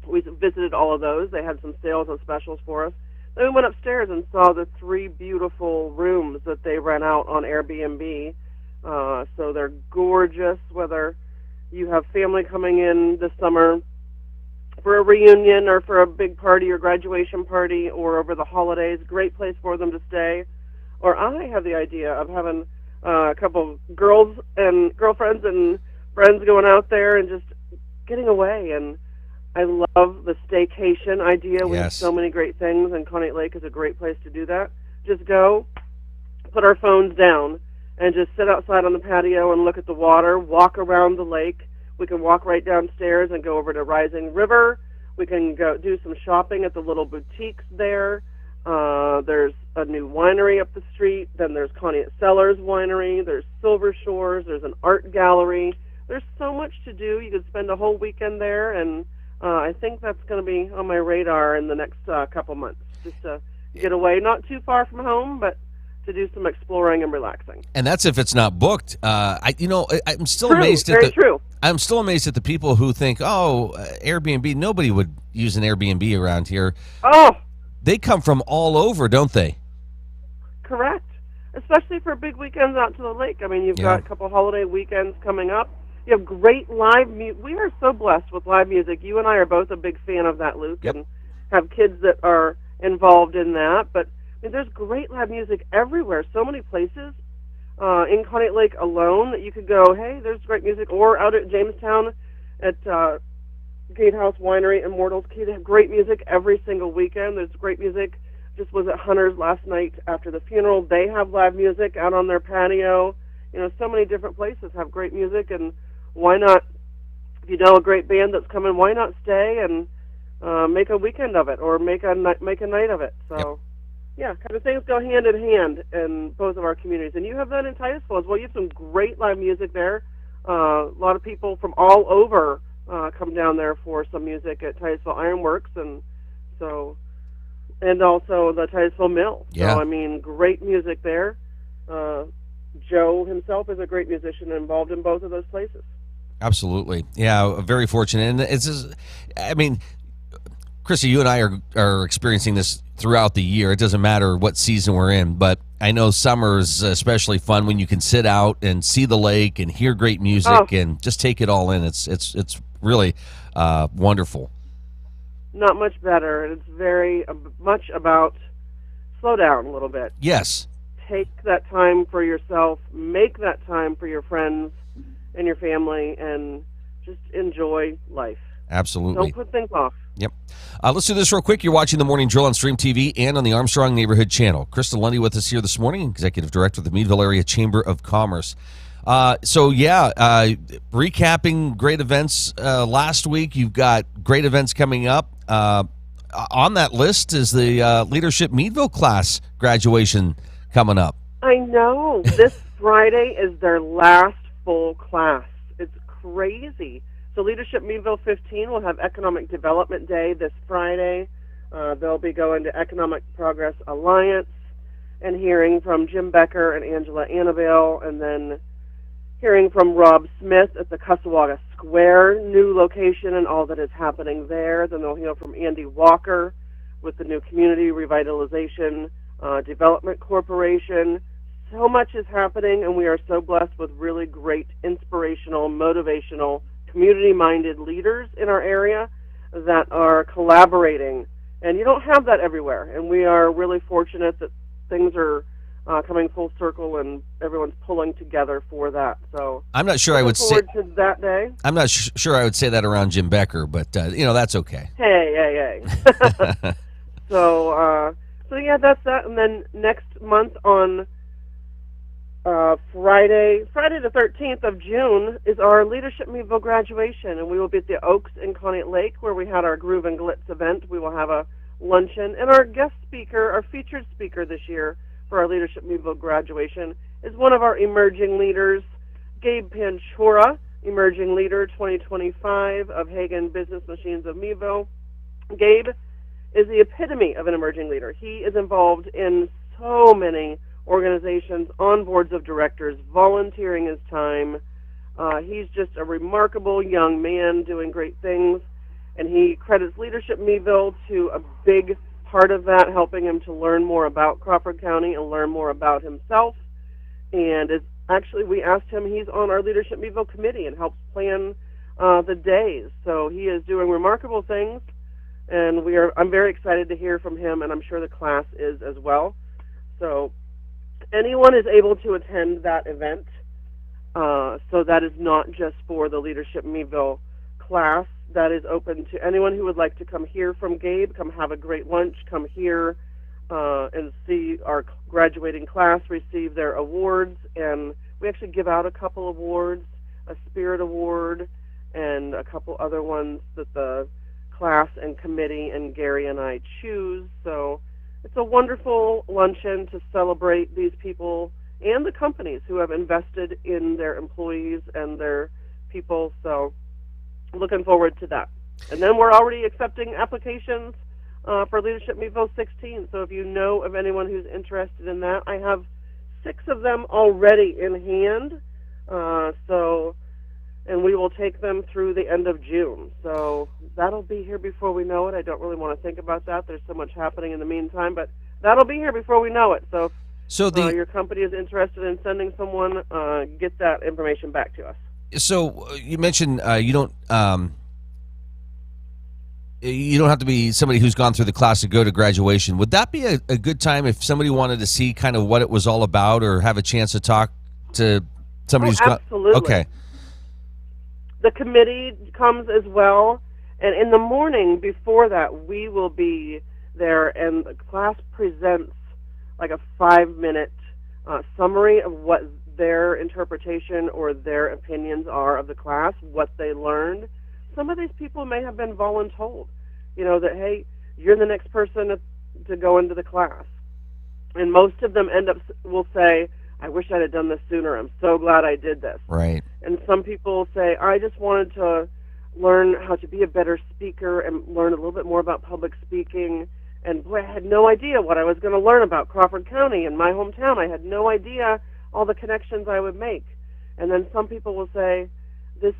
We visited all of those. They had some sales and specials for us. Then we went upstairs and saw the 3 beautiful rooms that they rent out on Airbnb. So they're gorgeous, whether you have family coming in this summer for a reunion or for a big party or graduation party or over the holidays. Great place for them to stay. Or I have the idea of having a couple girls and girlfriends and friends going out there and just getting away. And I love the staycation idea. We have so many great things, and Conneaut Lake is a great place to do that. Just go, put our phones down, and just sit outside on the patio and look at the water, walk around the lake. We can walk right downstairs and go over to Rising River. We can go do some shopping at the little boutiques there. There's a new winery up the street. Then there's Conneaut Cellars Winery. There's Silver Shores. There's an art gallery. There's so much to do. You could spend a whole weekend there, and I think that's going to be on my radar in the next couple months, just to get away, not too far from home, but to do some exploring and relaxing. And that's if it's not booked. I'm still amazed I'm still amazed at the people who think, Airbnb. Nobody would use an Airbnb around here. Oh, they come from all over, don't they? Correct. Especially for big weekends out to the lake. I mean, you've got a couple holiday weekends coming up. You have great live music. We are so blessed with live music. You and I are both a big fan of that, Luke, and have kids that are involved in that. But I mean, there's great live music everywhere. So many places in Conneaut Lake alone that you could go, hey, there's great music. Or out at Jamestown at Gatehouse Winery, Immortals Key. They have great music every single weekend. There's great music. Just was at Hunter's last night after the funeral. They have live music out on their patio. You know, so many different places have great music, and why not, if you know a great band that's coming, why not stay and make a weekend of it or make a night of it? So, yeah, kind of things go hand in hand in both of our communities. And you have that in Titusville as well. You have some great live music there. A lot of people from all over come down there for some music at Titusville Ironworks, and also the Titusville Mill. Yeah. So, I mean, great music there. Joe himself is a great musician involved in both of those places. Absolutely. Yeah, very fortunate. And it's just, I mean, Christa, you and I are experiencing this throughout the year. It doesn't matter what season we're in, but I know summer is especially fun when you can sit out and see the lake and hear great music and just take it all in. It's really wonderful. Not much better. It's very much about slow down a little bit. Yes. Take that time for yourself. Make that time for your friends and your family, and just enjoy life. Absolutely. Don't put things off. Yep. Let's do this real quick. You're watching The Morning Drill on Stream TV and on the Armstrong Neighborhood Channel. Christa Lundy with us here this morning, Executive Director of the Meadville Area Chamber of Commerce. Recapping great events last week. You've got great events coming up. On that list is the Leadership Meadville class graduation coming up. I know. This Friday is their last full class. It's crazy. So Leadership Meadville 15 will have Economic Development Day this Friday. They'll be going to Economic Progress Alliance and hearing from Jim Becker and Angela Annabelle, and then hearing from Rob Smith at the Cussawagga Square new location and all that is happening there. Then they'll hear from Andy Walker with the new Community Revitalization Development Corporation. So much is happening, and we are so blessed with really great, inspirational, motivational, community-minded leaders in our area that are collaborating. And you don't have that everywhere, and we are really fortunate that things are coming full circle and everyone's pulling together for that. So I'm not sure I would say to that day. I'm not sure I would say that around Jim Becker, but that's okay. Hey. So yeah, that's that. And then next month on Friday the 13th of June is our Leadership Meadville graduation, and we will be at the Oaks in Conneaut Lake where we had our Groove and Glitz event. We will have a luncheon, and our guest speaker, our featured speaker this year for our Leadership Meadville graduation is one of our emerging leaders, Gabe Panchora, Emerging Leader 2025 of Hagen Business Machines of Meadville. Gabe is the epitome of an emerging leader. He is involved in so many organizations, on boards of directors, volunteering his time. He's just a remarkable young man doing great things, and he credits Leadership Meadville to a big part of that, helping him to learn more about Crawford County and learn more about himself. And we asked him, he's on our Leadership Meadville committee and helps plan the days. So he is doing remarkable things, and I'm very excited to hear from him, and I'm sure the class is as well. So anyone is able to attend that event. So that is not just for the Leadership Meadville class. That is open to anyone who would like to come hear from Gabe, come have a great lunch, come here and see our graduating class receive their awards. And we actually give out a couple awards, a Spirit Award, and a couple other ones that the class and committee and Gary and I choose. So it's a wonderful luncheon to celebrate these people and the companies who have invested in their employees and their people. So looking forward to that. And then we're already accepting applications for Leadership Meadville 16. So if you know of anyone who's interested in that, I have 6 of them already in hand. And we will take them through the end of June. So that'll be here before we know it. I don't really want to think about that. There's so much happening in the meantime, but that'll be here before we know it. So if your company is interested in sending someone, get that information back to us. So you mentioned you don't have to be somebody who's gone through the class to go to graduation. Would that be a good time if somebody wanted to see kind of what it was all about or have a chance to talk to somebody who's gone? Absolutely. Okay. The committee comes as well, and in the morning before that, we will be there, and the class presents like a 5-minute summary of what their interpretation or their opinions are of the class, what they learned. Some of these people may have been voluntold, that, hey, you're the next person to go into the class. And most of them will say, I wish I'd have done this sooner. I'm so glad I did this. Right. And some people say, I just wanted to learn how to be a better speaker and learn a little bit more about public speaking. And boy, I had no idea what I was going to learn about Crawford County and my hometown. I had no idea all the connections I would make. And then some people will say, this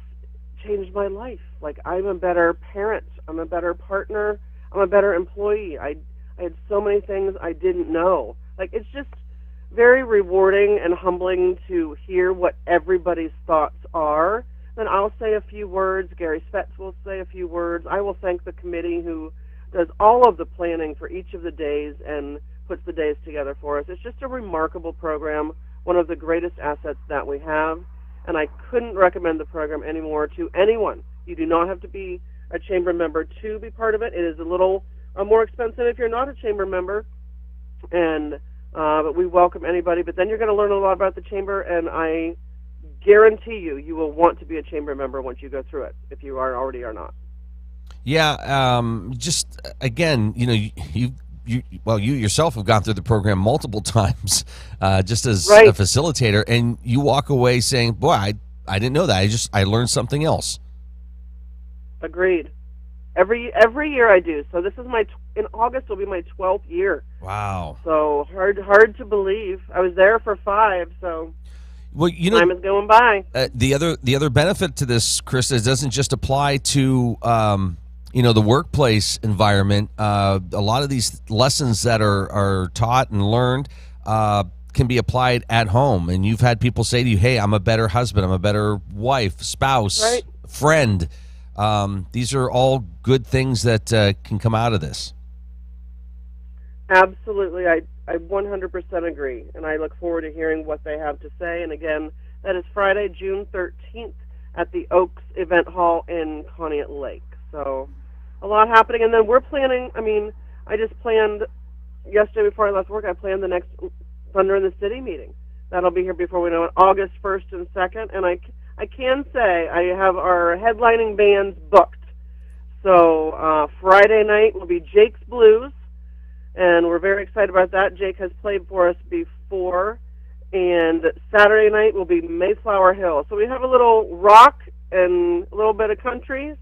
changed my life. Like, I'm a better parent. I'm a better partner. I'm a better employee. I had so many things I didn't know. Like, it's just very rewarding and humbling to hear what everybody's thoughts are. Then I'll say a few words. Gary Svets will say a few words. I will thank the committee who does all of the planning for each of the days and puts the days together for us. It's just a remarkable program, one of the greatest assets that we have, and I couldn't recommend the program anymore to anyone. You do not have to be a chamber member to be part of it. It is a little more expensive if you're not a chamber member, and but we welcome anybody. But then you're going to learn a lot about the chamber, and I guarantee you will want to be a chamber member once you go through it, if you already are not. Yeah, just again, you yourself have gone through the program multiple times, just as a facilitator, and you walk away saying, "Boy, I didn't know that. I learned something else." Agreed. Every year I do. So this is in August will be my 12th year. Wow. So hard to believe. I was there for 5, so well, time is going by. The other benefit to this, Christa, is it doesn't just apply to the workplace environment. A lot of these lessons that are taught and learned can be applied at home. And you've had people say to you, "Hey, I'm a better husband. I'm a better wife, spouse, friend." These are all good things that can come out of this. Absolutely. I 100% agree, and I look forward to hearing what they have to say. And again, that is Friday, June 13th at the Oaks Event Hall in Conneaut Lake. So a lot happening. And then we're planning, I just planned yesterday before I left work, I planned the next Thunder in the City meeting. That'll be here before we know it, August 1st and 2nd. And I can say I have our headlining bands booked. So Friday night will be Jake's Blues, and we're very excited about that. Jake has played for us before. And Saturday night will be Mayflower Hill. So we have a little rock and a little bit of country.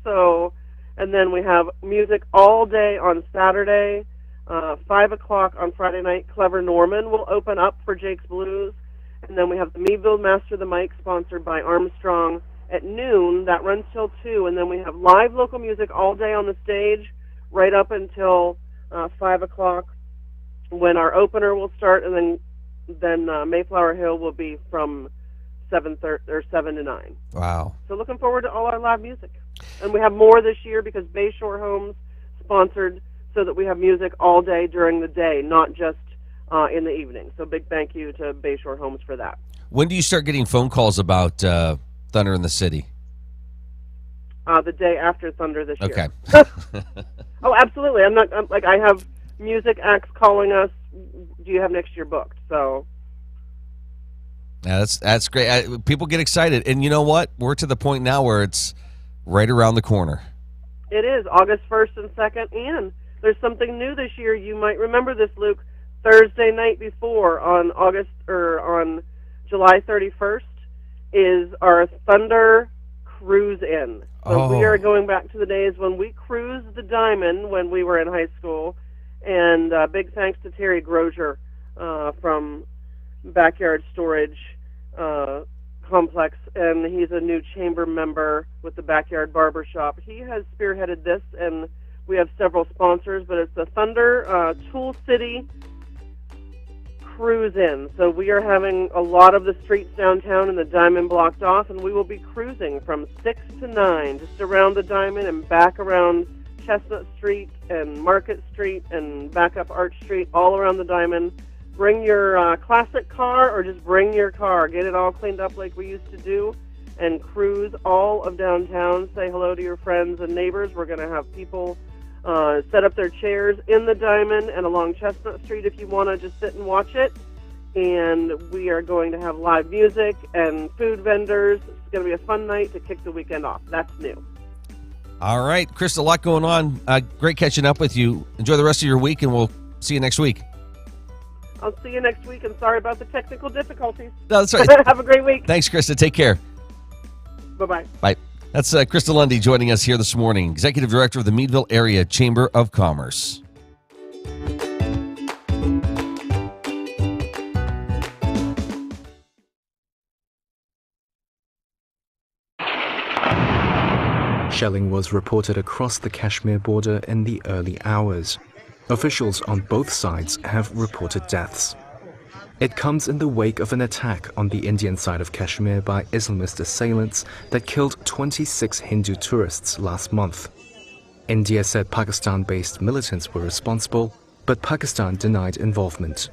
And then we have music all day on Saturday. 5 o'clock on Friday night, Clever Norman will open up for Jake's Blues. And then we have the Meadville Master the Mic, sponsored by Armstrong, at noon. That runs till 2. And then we have live local music all day on the stage, right up until 5 o'clock, when our opener will start. And then Mayflower Hill will be from 7 to 9. Wow. So looking forward to all our live music. And we have more this year because Bayshore Homes sponsored, so that we have music all day during the day, not just in the evening. So big thank you to Bayshore Homes for that. When do you start getting phone calls about Thunder in the City? The day after Thunder this year. Okay. Oh, absolutely. I have music acts calling us. Do you have next year booked? So. Yeah, that's great. People get excited, and you know what? We're to the point now where it's right around the corner. It is August 1st and 2nd, and there's something new this year. You might remember this, Luke. Thursday night before, on July 31st, is our Thunder Cruise In. So we are going back to the days when we cruised the Diamond when we were in high school. And big thanks to Terry Grozier from Backyard Storage Complex, and he's a new chamber member with the Backyard Barbershop. He has spearheaded this, and we have several sponsors, but it's the Thunder Tool City Cruise In. So we are having a lot of the streets downtown in the Diamond blocked off, and we will be cruising from 6 to 9, just around the Diamond and back around Chestnut Street and Market Street and back up Arch Street, all around the Diamond. Bring your classic car, or just bring your car. Get it all cleaned up like we used to do, and cruise all of downtown. Say hello to your friends and neighbors. We're going to have people set up their chairs in the Diamond and along Chestnut Street if you want to just sit and watch it. And we are going to have live music and food vendors. It's going to be a fun night to kick the weekend off. That's new. All right, Christa, a lot going on. Great catching up with you. Enjoy the rest of your week, and we'll see you next week. I'll see you next week, and sorry about the technical difficulties. No, that's right. Have a great week. Thanks, Christa. Take care. Bye-bye. Bye. That's Christa Lundy joining us here this morning, Executive Director of the Meadville Area Chamber of Commerce. Shelling was reported across the Kashmir border in the early hours. Officials on both sides have reported deaths. It comes in the wake of an attack on the Indian side of Kashmir by Islamist assailants that killed 26 Hindu tourists last month. India said Pakistan-based militants were responsible, but Pakistan denied involvement.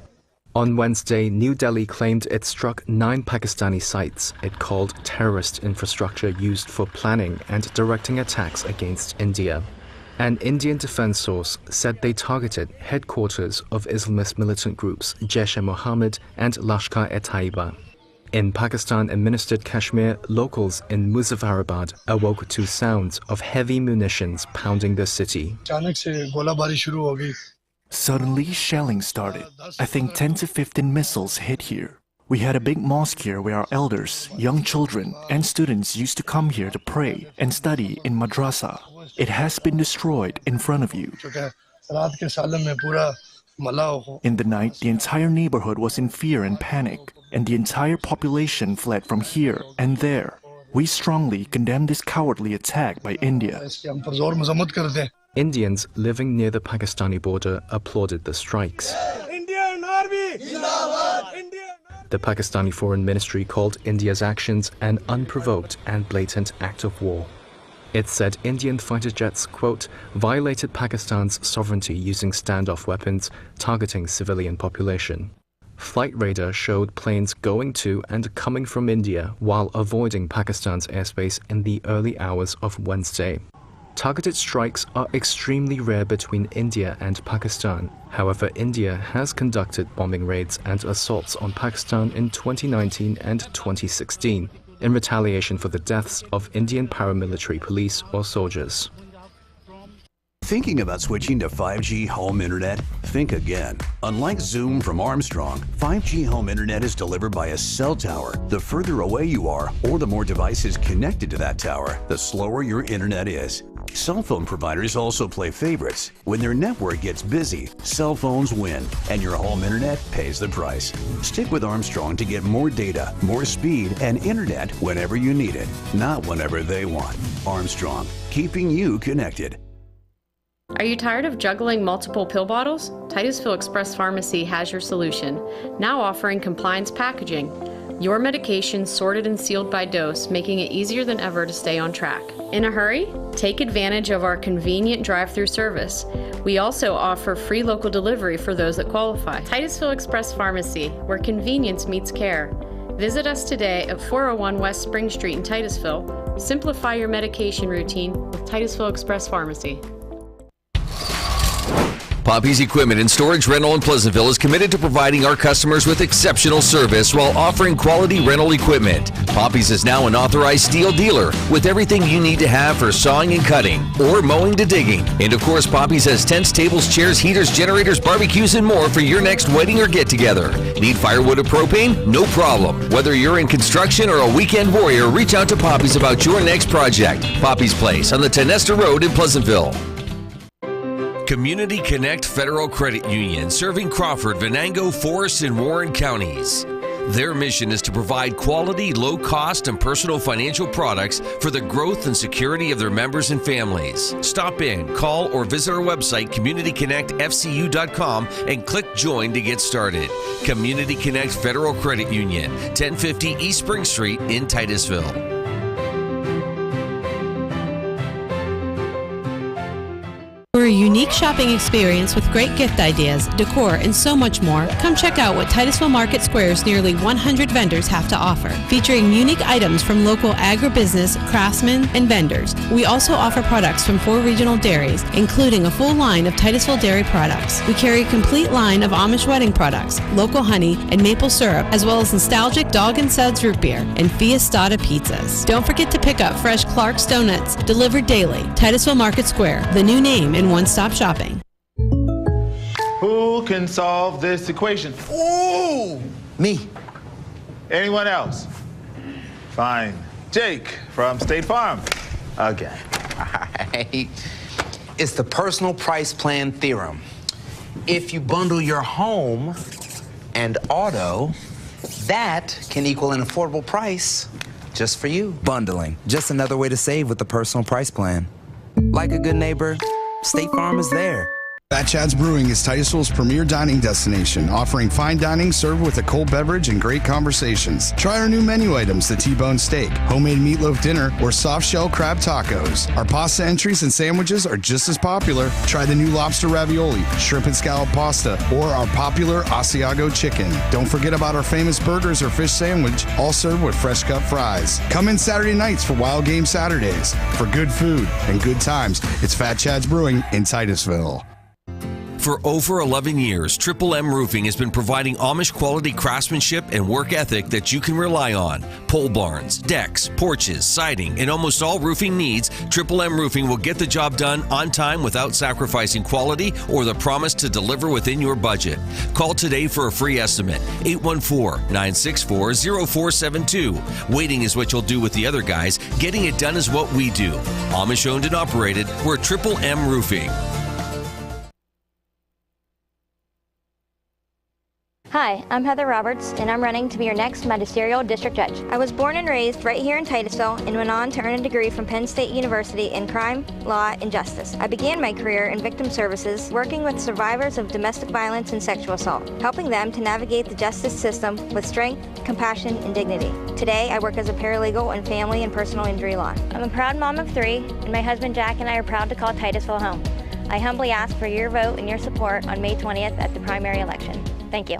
On Wednesday, New Delhi claimed it struck 9 Pakistani sites it called terrorist infrastructure used for planning and directing attacks against India. An Indian defense source said they targeted headquarters of Islamist militant groups Jaish-e-Mohammed and Lashkar-e-Taiba. In Pakistan-administered Kashmir, locals in Muzaffarabad awoke to sounds of heavy munitions pounding the city. Suddenly, shelling started. I think 10 to 15 missiles hit here. We had a big mosque here where our elders, young children, and students used to come here to pray and study in madrasa. It has been destroyed in front of you. In the night, the entire neighborhood was in fear and panic, and the entire population fled from here and there. We strongly condemn this cowardly attack by India. Indians living near the Pakistani border applauded the strikes. Indian Army! The Pakistani Foreign Ministry called India's actions an unprovoked and blatant act of war. It said Indian fighter jets, quote, violated Pakistan's sovereignty using standoff weapons, targeting civilian population. Flight radar showed planes going to and coming from India while avoiding Pakistan's airspace in the early hours of Wednesday. Targeted strikes are extremely rare between India and Pakistan. However, India has conducted bombing raids and assaults on Pakistan in 2019 and 2016 in retaliation for the deaths of Indian paramilitary police or soldiers. Thinking about switching to 5G home internet? Think again. Unlike Zoom from Armstrong, 5G home internet is delivered by a cell tower. The further away you are, or the more devices connected to that tower, the slower your internet is. Cell phone providers also play favorites. When their network gets busy, cell phones win, and your home internet pays the price. Stick with Armstrong to get more data, more speed, and internet whenever you need it, not whenever they want. Armstrong, keeping you connected. Are you tired of juggling multiple pill bottles? Titusville Express Pharmacy has your solution, now offering compliance packaging. Your medication sorted and sealed by dose, making it easier than ever to stay on track. In a hurry? Take advantage of our convenient drive-through service. We also offer free local delivery for those that qualify. Titusville Express Pharmacy, where convenience meets care. Visit us today at 401 West Spring Street in Titusville. Simplify your medication routine with Titusville Express Pharmacy. Poppy's Equipment and Storage Rental in Pleasantville is committed to providing our customers with exceptional service while offering quality rental equipment. Poppy's is now an authorized steel dealer with everything you need to have for sawing and cutting or mowing to digging. And of course, Poppy's has tents, tables, chairs, heaters, generators, barbecues, and more for your next wedding or get-together. Need firewood or propane? No problem. Whether you're in construction or a weekend warrior, reach out to Poppy's about your next project. Poppy's Place on the Tenesta Road in Pleasantville. Community Connect Federal Credit Union, serving Crawford, Venango, Forest, and Warren counties. Their mission is to provide quality, low-cost, and personal financial products for the growth and security of their members and families. Stop in, call, or visit our website, communityconnectfcu.com, and click Join to get started. Community Connect Federal Credit Union, 1050 East Spring Street in Titusville. For a unique shopping experience with great gift ideas, decor, and so much more, come check out what Titusville Market Square's nearly 100 vendors have to offer, featuring unique items from local agribusiness, craftsmen, and vendors. We also offer products from 4 regional dairies, including a full line of Titusville dairy products. We carry a complete line of Amish wedding products, local honey, and maple syrup, as well as nostalgic Dog and Suds root beer and Fiestada pizzas. Don't forget to pick up fresh Clark's Donuts, delivered daily. Titusville Market Square, the new name in one-stop shopping. Who can solve this equation? Ooh! Me. Anyone else? Fine. Jake from State Farm. Okay. All right. It's the personal price plan theorem. If you bundle your home and auto, that can equal an affordable price just for you. Bundling, just another way to save with the personal price plan. Like a good neighbor, State Farm is there. Fat Chad's Brewing is Titusville's premier dining destination, offering fine dining served with a cold beverage and great conversations. Try our new menu items, the T-bone steak, homemade meatloaf dinner, or soft shell crab tacos. Our pasta entries and sandwiches are just as popular. Try the new lobster ravioli, shrimp and scallop pasta, or our popular Asiago chicken. Don't forget about our famous burgers or fish sandwich, all served with fresh cut fries. Come in Saturday nights for Wild Game Saturdays. For good food and good times, it's Fat Chad's Brewing in Titusville. For over 11 years, Triple M Roofing has been providing Amish quality craftsmanship and work ethic that you can rely on. Pole barns, decks, porches, siding, and almost all roofing needs, Triple M Roofing will get the job done on time without sacrificing quality or the promise to deliver within your budget. Call today for a free estimate, 814-964-0472. Waiting is what you'll do with the other guys. Getting it done is what we do. Amish owned and operated, we're Triple M Roofing. Hi, I'm Heather Roberts, and I'm running to be your next magisterial district judge. I was born and raised right here in Titusville and went on to earn a degree from Penn State University in crime, law, and justice. I began my career in victim services, working with survivors of domestic violence and sexual assault, helping them to navigate the justice system with strength, compassion, and dignity. Today, I work as a paralegal in family and personal injury law. I'm a proud mom of 3, and my husband Jack and I are proud to call Titusville home. I humbly ask for your vote and your support on May 20th at the primary election. Thank you.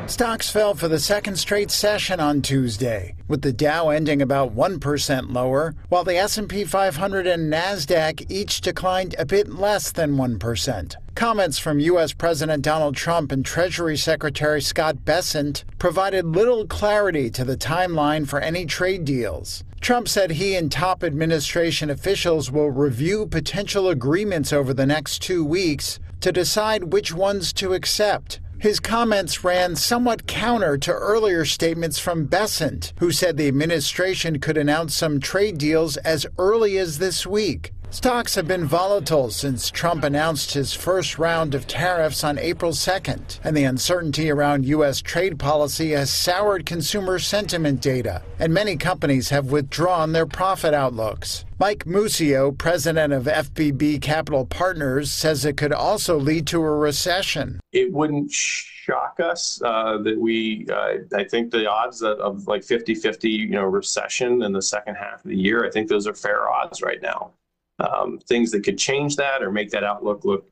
Stocks fell for the second straight session on Tuesday, with the Dow ending about 1% lower, while the S&P 500 and NASDAQ each declined a bit less than 1%. Comments from U.S. President Donald Trump and Treasury Secretary Scott Bessent provided little clarity to the timeline for any trade deals. Trump said he and top administration officials will review potential agreements over the next 2 weeks to decide which ones to accept. His comments ran somewhat counter to earlier statements from Bessent, who said the administration could announce some trade deals as early as this week. Stocks have been volatile since Trump announced his first round of tariffs on April 2nd, and the uncertainty around U.S. trade policy has soured consumer sentiment data, and many companies have withdrawn their profit outlooks. Mike Muscio, president of FBB Capital Partners, says it could also lead to a recession. It wouldn't shock us that I think the odds of like 50-50, recession in the second half of the year, I think those are fair odds right now. Things that could change that or make that outlook look,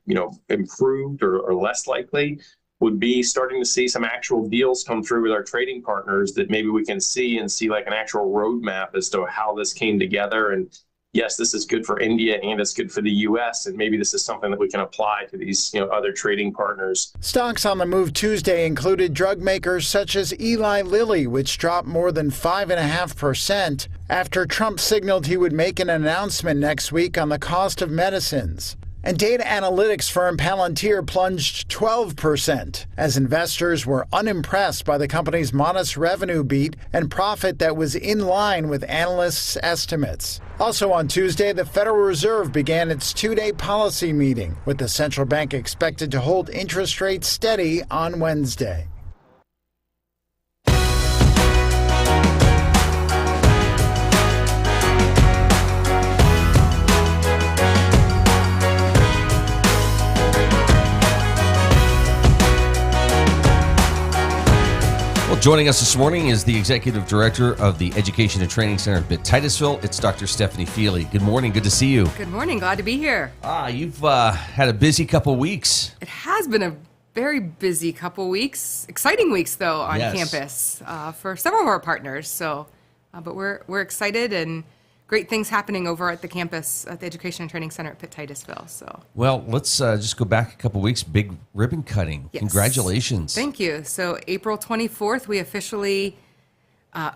improved or less likely would be starting to see some actual deals come through with our trading partners that maybe we can see like an actual roadmap as to how this came together. And yes, this is good for India and it's good for the U.S. And maybe this is something that we can apply to these, other trading partners. Stocks on the move Tuesday included drug makers such as Eli Lilly, which dropped more than 5.5% after Trump signaled he would make an announcement next week on the cost of medicines. And data analytics firm Palantir plunged 12% as investors were unimpressed by the company's modest revenue beat and profit that was in line with analysts' estimates. Also on Tuesday, the Federal Reserve began its 2-day policy meeting, with the central bank expected to hold interest rates steady on Wednesday. Joining us this morning is the Executive Director of the Education and Training Center at Pitt-Titusville. It's Dr. Stephanie Fiely. Good morning. Good to see you. Good morning. Glad to be here. You've had a busy couple weeks. It has been a very busy couple weeks. Exciting weeks, though, on campus for several of our partners. So, but we're excited and great things happening over at the campus at the Education and Training Center at Pitt-Titusville. So, well, let's just go back a couple weeks. Big ribbon cutting. Yes. Congratulations. Thank you. So April 24th, we officially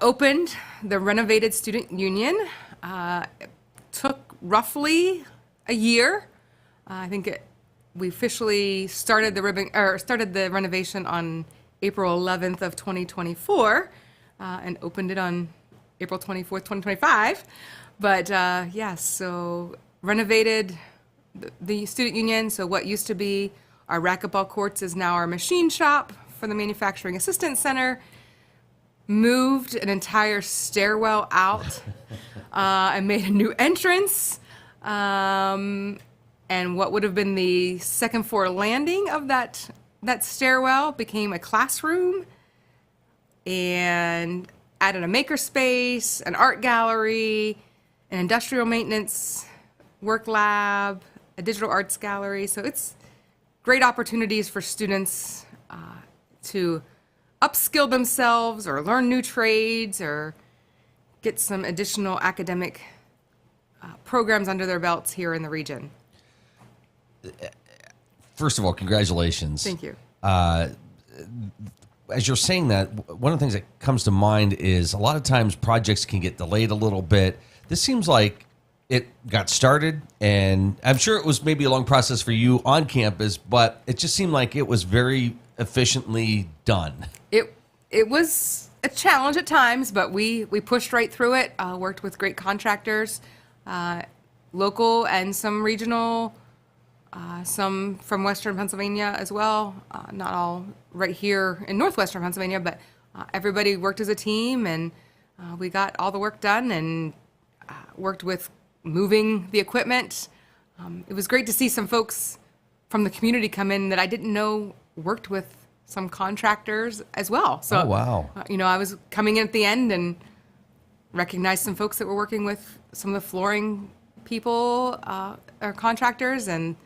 opened the renovated student union. It took roughly a year. I think we officially started the renovation on April 11th of 2024, and opened it on April 24th, 2025. But so renovated the student union. So what used to be our racquetball courts is now our machine shop for the Manufacturing Assistance Center. Moved an entire stairwell out and made a new entrance. And what would have been the second floor landing of that stairwell became a classroom, and added a maker space, an art gallery, an industrial maintenance work lab, a digital arts gallery. So it's great opportunities for students to upskill themselves or learn new trades or get some additional academic programs under their belts here in the region. First of all, congratulations. Thank you. As you're saying that, one of the things that comes to mind is a lot of times projects can get delayed a little bit. This seems like it got started, and I'm sure it was maybe a long process for you on campus, but it just seemed like it was very efficiently done. It was a challenge at times, but we pushed right through it, worked with great contractors, local and some regional, some from Western Pennsylvania as well, not all right here in Northwestern Pennsylvania, but everybody worked as a team, and we got all the work done and worked with moving the equipment. It was great to see some folks from the community come in that I didn't know worked with some contractors as well. So, oh, wow. I was coming in at the end and recognized some folks that were working with some of the flooring people or contractors and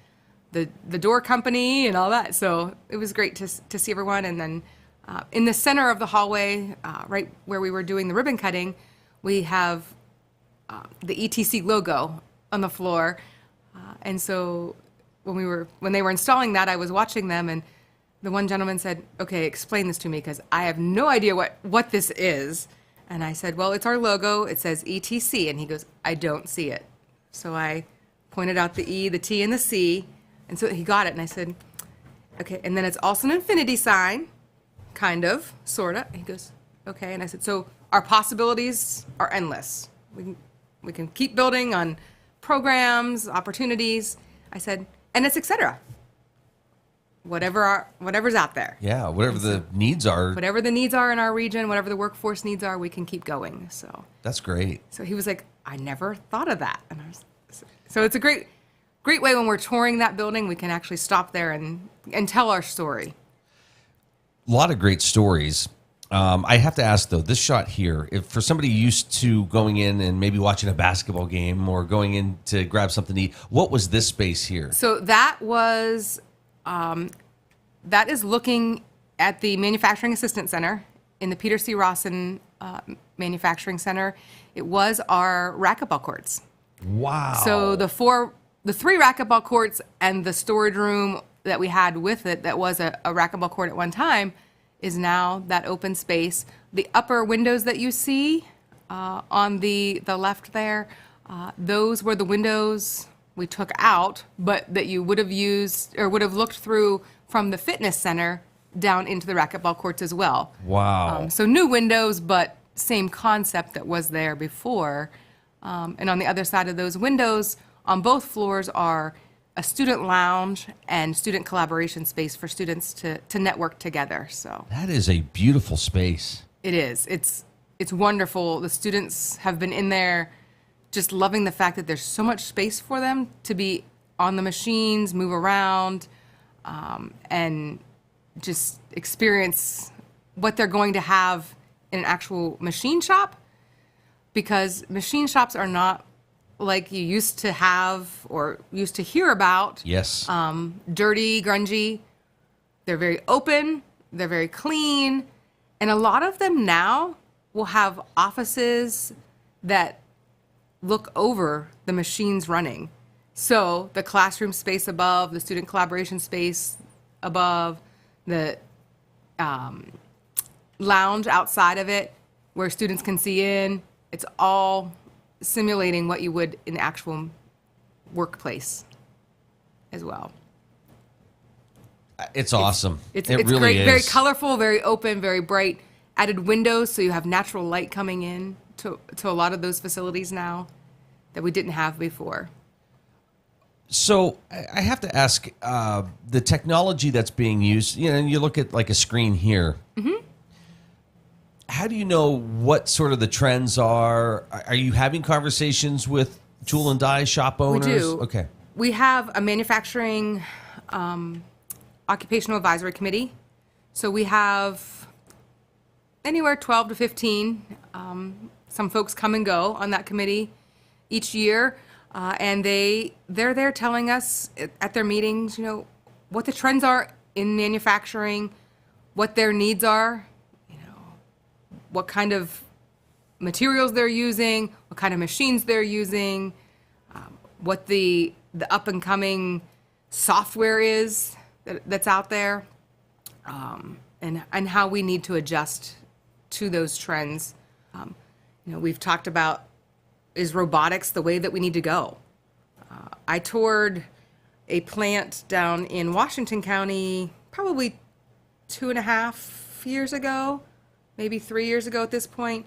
the door company and all that. So it was great to see everyone. And then in the center of the hallway, right where we were doing the ribbon cutting, we have the ETC logo on the floor. And so when they were installing that, I was watching them, and the one gentleman said, "Okay, explain this to me, because I have no idea what this is." And I said, "Well, it's our logo. It says ETC." And he goes, "I don't see it." So I pointed out the E, the T, and the C. And so he got it. And I said, "Okay." And then it's also an infinity sign, kind of, sort of. He goes, "Okay." And I said, "So our possibilities are endless. We can keep building on programs, opportunities." I said, "And it's et cetera. Whatever's out there." Yeah, whatever the needs are. Whatever the needs are in our region, whatever the workforce needs are, we can keep going. So that's great. So he was like, "I never thought of that." And so it's a great way when we're touring that building, we can actually stop there and tell our story. A lot of great stories. I have to ask, though, this shot here, if for somebody used to going in and maybe watching a basketball game or going in to grab something to eat, what was this space here? So that was, that is looking at the Manufacturing Assistance Center in the Peter C. Rawson Manufacturing Center. It was our racquetball courts. Wow. So the three racquetball courts and the storage room that we had with it that was a racquetball court at one time is now that open space. The upper windows that you see on the left there, those were the windows we took out, but that you would have used or would have looked through from the fitness center down into the racquetball courts as well. Wow. So new windows, but same concept that was there before. And on the other side of those windows, on both floors, are a student lounge and student collaboration space for students to network together. So that is a beautiful space. It is. It's wonderful. The students have been in there just loving the fact that there's so much space for them to be on the machines, move around, and just experience what they're going to have in an actual machine shop, because machine shops are not like you used to have or used to hear about. Yes. Dirty, grungy. They're very open. They're very clean. And a lot of them now will have offices that look over the machines running. So the classroom space above, the student collaboration space above, the lounge outside of it where students can see in. It's all simulating what you would in the actual workplace as well. It's awesome. It's really great. is. Very colorful, very open, very bright. Added windows, so you have natural light coming in to a lot of those facilities now that we didn't have before. So I have to ask, the technology that's being used, you look at like a screen here. Mm-hmm. How do you know what sort of the trends are? Are you having conversations with tool and die shop owners? We do. Okay. We have a manufacturing occupational advisory committee. So we have anywhere 12 to 15. Some folks come and go on that committee each year. And they're there telling us at their meetings, what the trends are in manufacturing, what their needs are, what kind of materials they're using, what kind of machines they're using, what the up and coming software is that's out there, and how we need to adjust to those trends. We've talked about, is robotics the way that we need to go? I toured a plant down in Washington County probably 2.5 years ago, maybe 3 years ago at this point.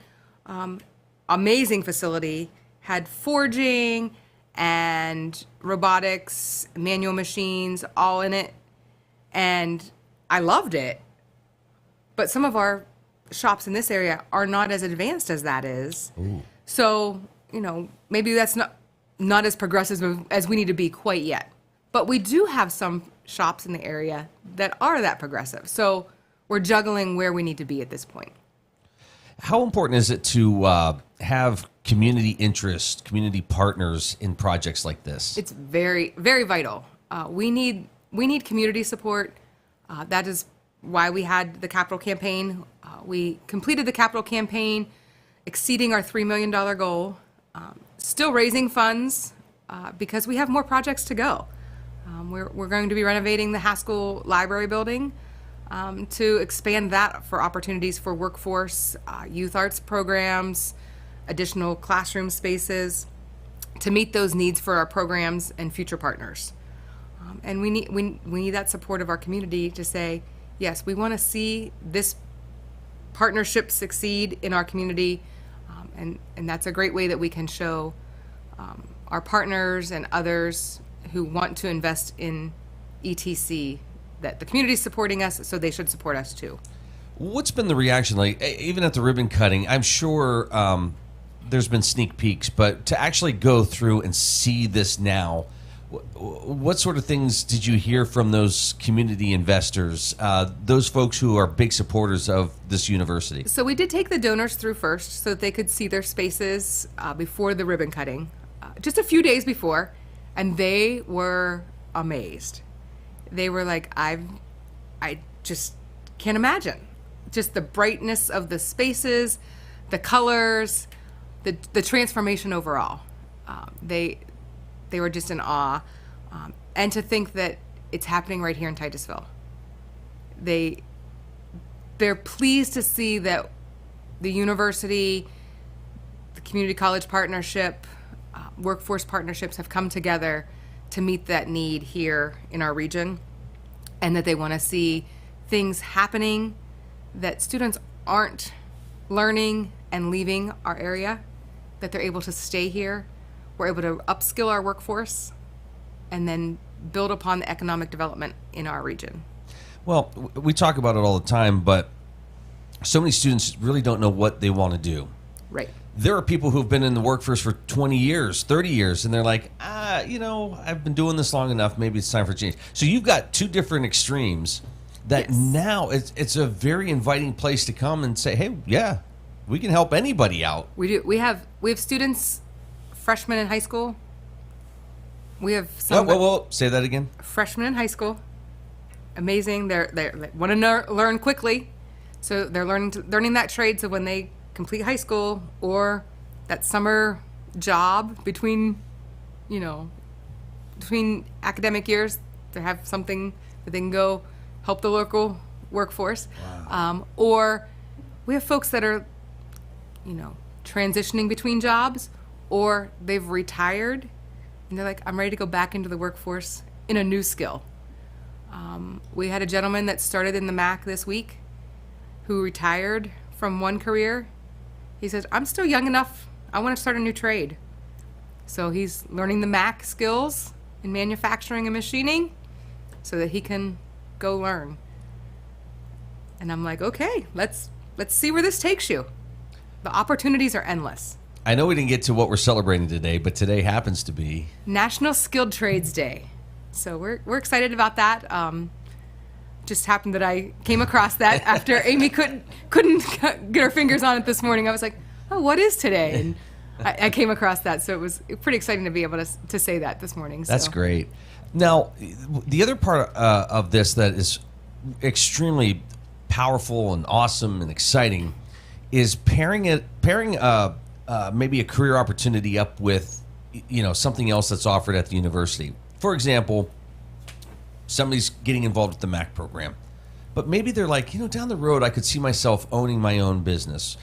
Amazing facility, had forging and robotics, manual machines, all in it. And I loved it. But some of our shops in this area are not as advanced as that is. Ooh. So, maybe that's not as progressive as we need to be quite yet. But we do have some shops in the area that are that progressive. So we're juggling where we need to be at this point. How important is it to have community interest, community partners in projects like this? It's very, very vital. We need community support. That is why we had the capital campaign. We completed the capital campaign, exceeding our $3 million goal. Still raising funds because we have more projects to go. We're going to be renovating the Haskell Library building to expand that for opportunities for workforce, youth arts programs, additional classroom spaces to meet those needs for our programs and future partners. And we need that support of our community to say, yes, we want to see this partnership succeed in our community. And that's a great way that we can show our partners and others who want to invest in ETC that the community is supporting us, so they should support us too. What's been the reaction like, even at the ribbon cutting? I'm sure there's been sneak peeks, but to actually go through and see this now, what sort of things did you hear from those community investors, those folks who are big supporters of this university? So we did take the donors through first so that they could see their spaces before the ribbon cutting, just a few days before, and they were amazed. They were like, I just can't imagine. Just the brightness of the spaces, the colors, the transformation overall. They were just in awe. And to think that it's happening right here in Titusville. They're pleased to see that the university, the community college partnership, workforce partnerships have come together to meet that need here in our region, and that they want to see things happening that students aren't learning and leaving our area, that they're able to stay here. We're able to upskill our workforce and then build upon the economic development in our region. Well, we talk about it all the time, but so many students really don't know what they want to do. Right. There are people who've been in the workforce for 20 years, 30 years, and they're like, I've been doing this long enough. Maybe it's time for change. So you've got two different extremes that now it's a very inviting place to come and say, hey, yeah, we can help anybody out. We do. We have students, freshmen in high school. We have some. Whoa. Say that again. Freshmen in high school. Amazing. They want to learn quickly. So they're learning that trade. So when they complete high school or that summer job between academic years, to have something that they can go help the local workforce. Wow. Or we have folks that are, transitioning between jobs, or they've retired and they're like, I'm ready to go back into the workforce in a new skill. We had a gentleman that started in the MAC this week who retired from one career. He says, I'm still young enough. I want to start a new trade. So he's learning the MAC skills in manufacturing and machining so that he can go learn. And I'm like, okay, let's see where this takes you. The opportunities are endless. I know we didn't get to what we're celebrating today, but today happens to be National Skilled Trades Day. So we're excited about that. Just happened that I came across that after Amy couldn't get her fingers on it this morning. I was like, oh, what is today? And I came across that, so it was pretty exciting to be able to say that this morning. So. That's great. Now, the other part of this that is extremely powerful and awesome and exciting is pairing maybe a career opportunity up with something else that's offered at the university. For example, somebody's getting involved with the MAC program, but maybe they're like, down the road I could see myself owning my own business.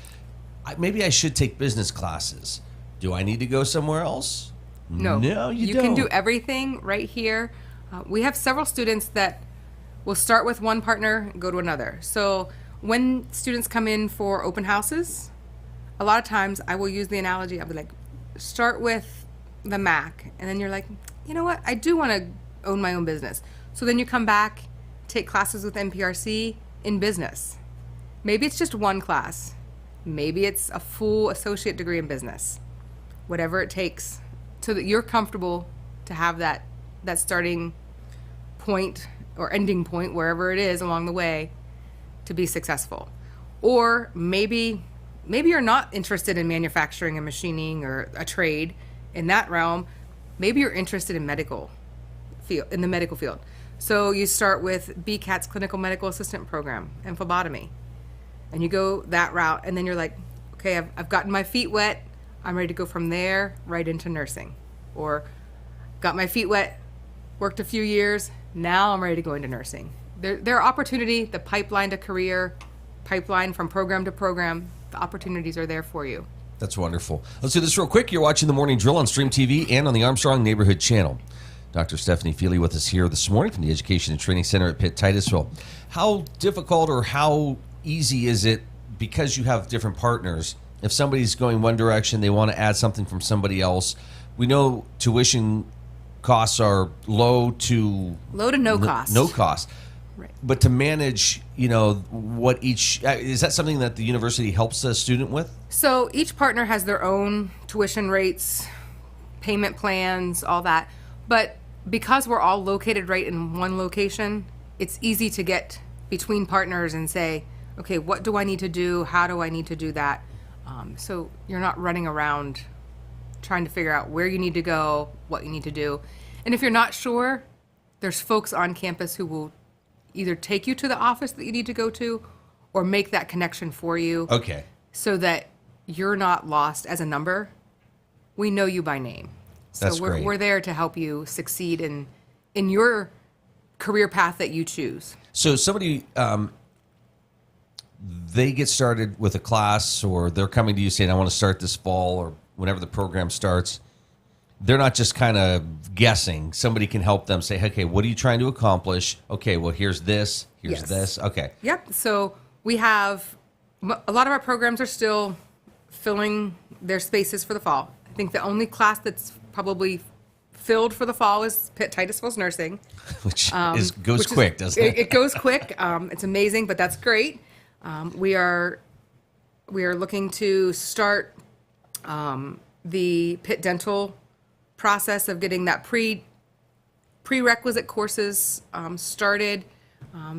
Maybe I should take business classes. Do I need to go somewhere else? No, you don't. Can do everything right here. We have several students that will start with one partner and go to another. So when students come in for open houses, a lot of times I will use the analogy. I'll be like, start with the MAC, and then you're like, you know what? I do want to own my own business. So then you come back, take classes with NPRC in business. Maybe it's just one class. Maybe it's a full associate degree in business. Whatever it takes so that you're comfortable to have that starting point or ending point, wherever it is along the way, to be successful. Or maybe you're not interested in manufacturing and machining or a trade in that realm. Maybe you're interested in the medical field. So you start with BCAT's Clinical Medical Assistant Program and phlebotomy. And you go that route, and then you're like, okay, I've gotten my feet wet. I'm ready to go from there right into nursing. Or got my feet wet, worked a few years, now I'm ready to go into nursing. There are opportunity, the pipeline to career, pipeline from program to program, the opportunities are there for you. That's wonderful. Let's do this real quick. You're watching The Morning Drill on Stream TV and on the Armstrong Neighborhood Channel. Dr. Stephanie Fiely with us here this morning from the Education and Training Center at Pitt-Titusville. How difficult or how easy is it, because you have different partners, if somebody's going one direction, they want to add something from somebody else? We know tuition costs are low to no cost. No cost. Right. But to manage, what each, is that something that the university helps a student with? So each partner has their own tuition rates, payment plans, all that. But because we're all located right in one location, it's easy to get between partners and say, okay, what do I need to do? How do I need to do that? So you're not running around trying to figure out where you need to go, what you need to do. And if you're not sure, there's folks on campus who will either take you to the office that you need to go to or make that connection for you. Okay. So that you're not lost as a number. We know you by name. So That's great. We're there to help you succeed in your career path that you choose. So somebody, they get started with a class, or they're coming to you saying, I want to start this fall, or whenever the program starts. They're not just kind of guessing. Somebody can help them say, okay, what are you trying to accomplish? Okay, well, here's this, here's Yes. this. Okay. Yep. So we have a lot of our programs are still filling their spaces for the fall. I think the only class that's probably filled for the fall is Pitt-Titusville's nursing. Which goes quick, doesn't it? It goes quick. It's amazing, but that's great. We are looking to start the Pitt Dental process of getting that prerequisite courses started.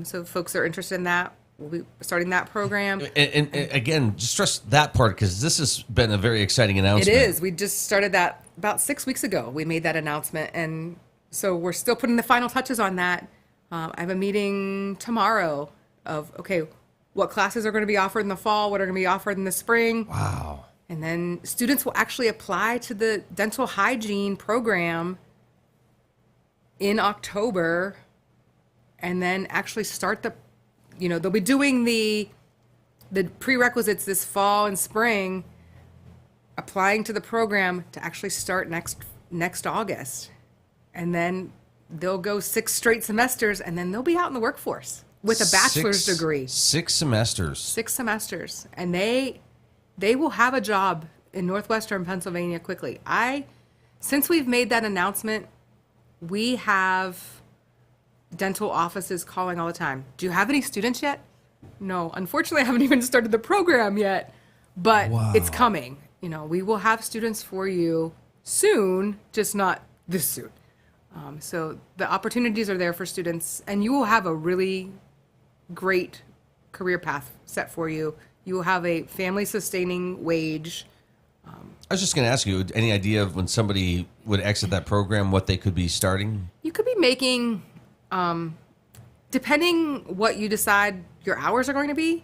So if folks are interested in that, we'll be starting that program. And again, just stress that part, because this has been a very exciting announcement. It is. We just started that about 6 weeks ago. We made that announcement, and so we're still putting the final touches on that. I have a meeting tomorrow of, okay, what classes are going to be offered in the fall, what are going to be offered in the spring. Wow. And then students will actually apply to the dental hygiene program in October, and then actually start they'll be doing the prerequisites this fall and spring, applying to the program to actually start next August. And then they'll go 6 straight semesters, and then they'll be out in the workforce with a bachelor's degree. 6 semesters. 6 semesters. And they will have a job in northwestern Pennsylvania quickly. Since we've made that announcement, we have dental offices calling all the time. Do you have any students yet? No, unfortunately, I haven't even started the program yet, but it's coming. We will have students for you soon, just not this soon. So the opportunities are there for students, and you will have a really great career path set for you. You will have a family-sustaining wage. I was just going to ask you, any idea of when somebody would exit that program, what they could be starting? You could be making, depending what you decide your hours are going to be,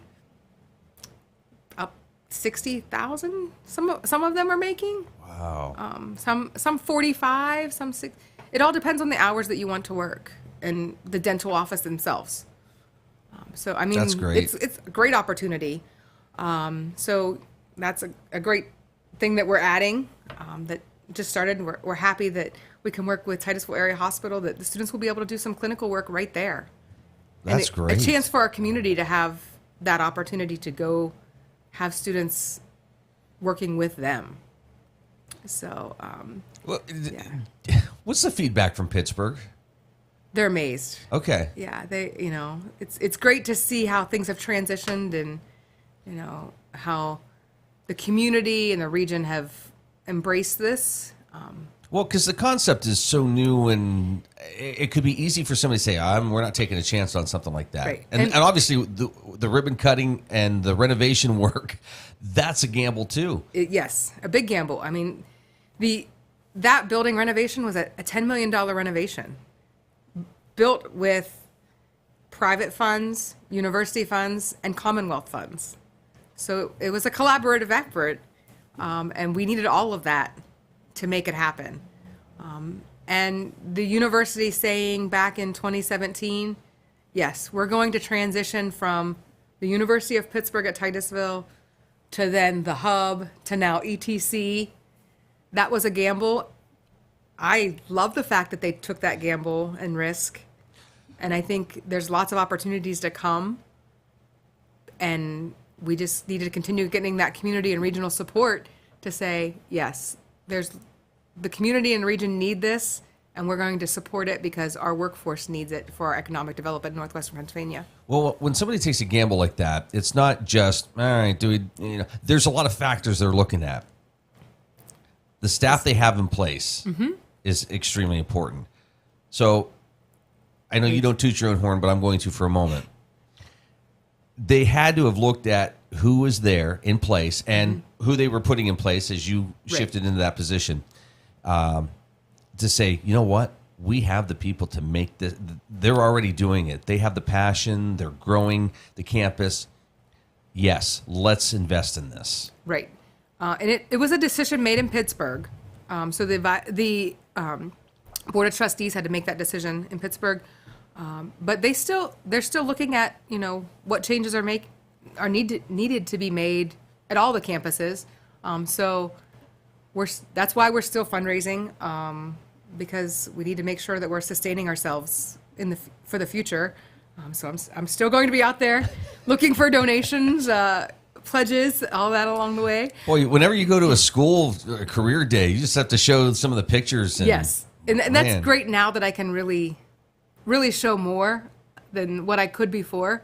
up 60,000. Some of them are making. Wow. Some 45, some 6. It all depends on the hours that you want to work and the dental office themselves. So I mean, that's great. It's a great opportunity. So that's a great thing that we're adding that just started. And we're happy that we can work with Titusville Area Hospital, that the students will be able to do some clinical work right there. That's great. A chance for our community to have that opportunity to go have students working with them. So, what's the feedback from Pittsburgh? They're amazed. Okay. Yeah, it's great to see how things have transitioned and, how the community and the region have embraced this. Well, because the concept is so new, and it could be easy for somebody to say, we're not taking a chance on something like that. Right. And obviously, the ribbon cutting and the renovation work, that's a gamble too. Yes, a big gamble. I mean, that building renovation was a $10 million renovation built with private funds, university funds, and Commonwealth funds. So it was a collaborative effort, and we needed all of that to make it happen. And the university saying back in 2017, yes, we're going to transition from the University of Pittsburgh at Titusville to then the hub to now ETC. That was a gamble. I love the fact that they took that gamble and risk. And I think there's lots of opportunities to come. And we just need to continue getting that community and regional support to say, yes, the community and region need this, and we're going to support it because our workforce needs it for our economic development in northwestern Pennsylvania. Well, when somebody takes a gamble like that, it's not just, all right, there's a lot of factors they're looking at. The staff they have in place is extremely important. So I know you don't toot your own horn, but I'm going to for a moment. They had to have looked at who was there in place and who they were putting in place as you shifted into that position, to say, you know what? We have the people to make this. They're already doing it. They have the passion. They're growing the campus. Yes, let's invest in this. Right. And it was a decision made in Pittsburgh. So the Board of Trustees had to make that decision in Pittsburgh. But they're still looking at, what changes are needed to be made at all the campuses. So that's why we're still fundraising, because we need to make sure that we're sustaining ourselves for the future. So I'm still going to be out there looking for donations, pledges, all that along the way. Boy, whenever you go to a school a career day, you just have to show some of the pictures. Yes, and that's great now that I can really show more than what I could before.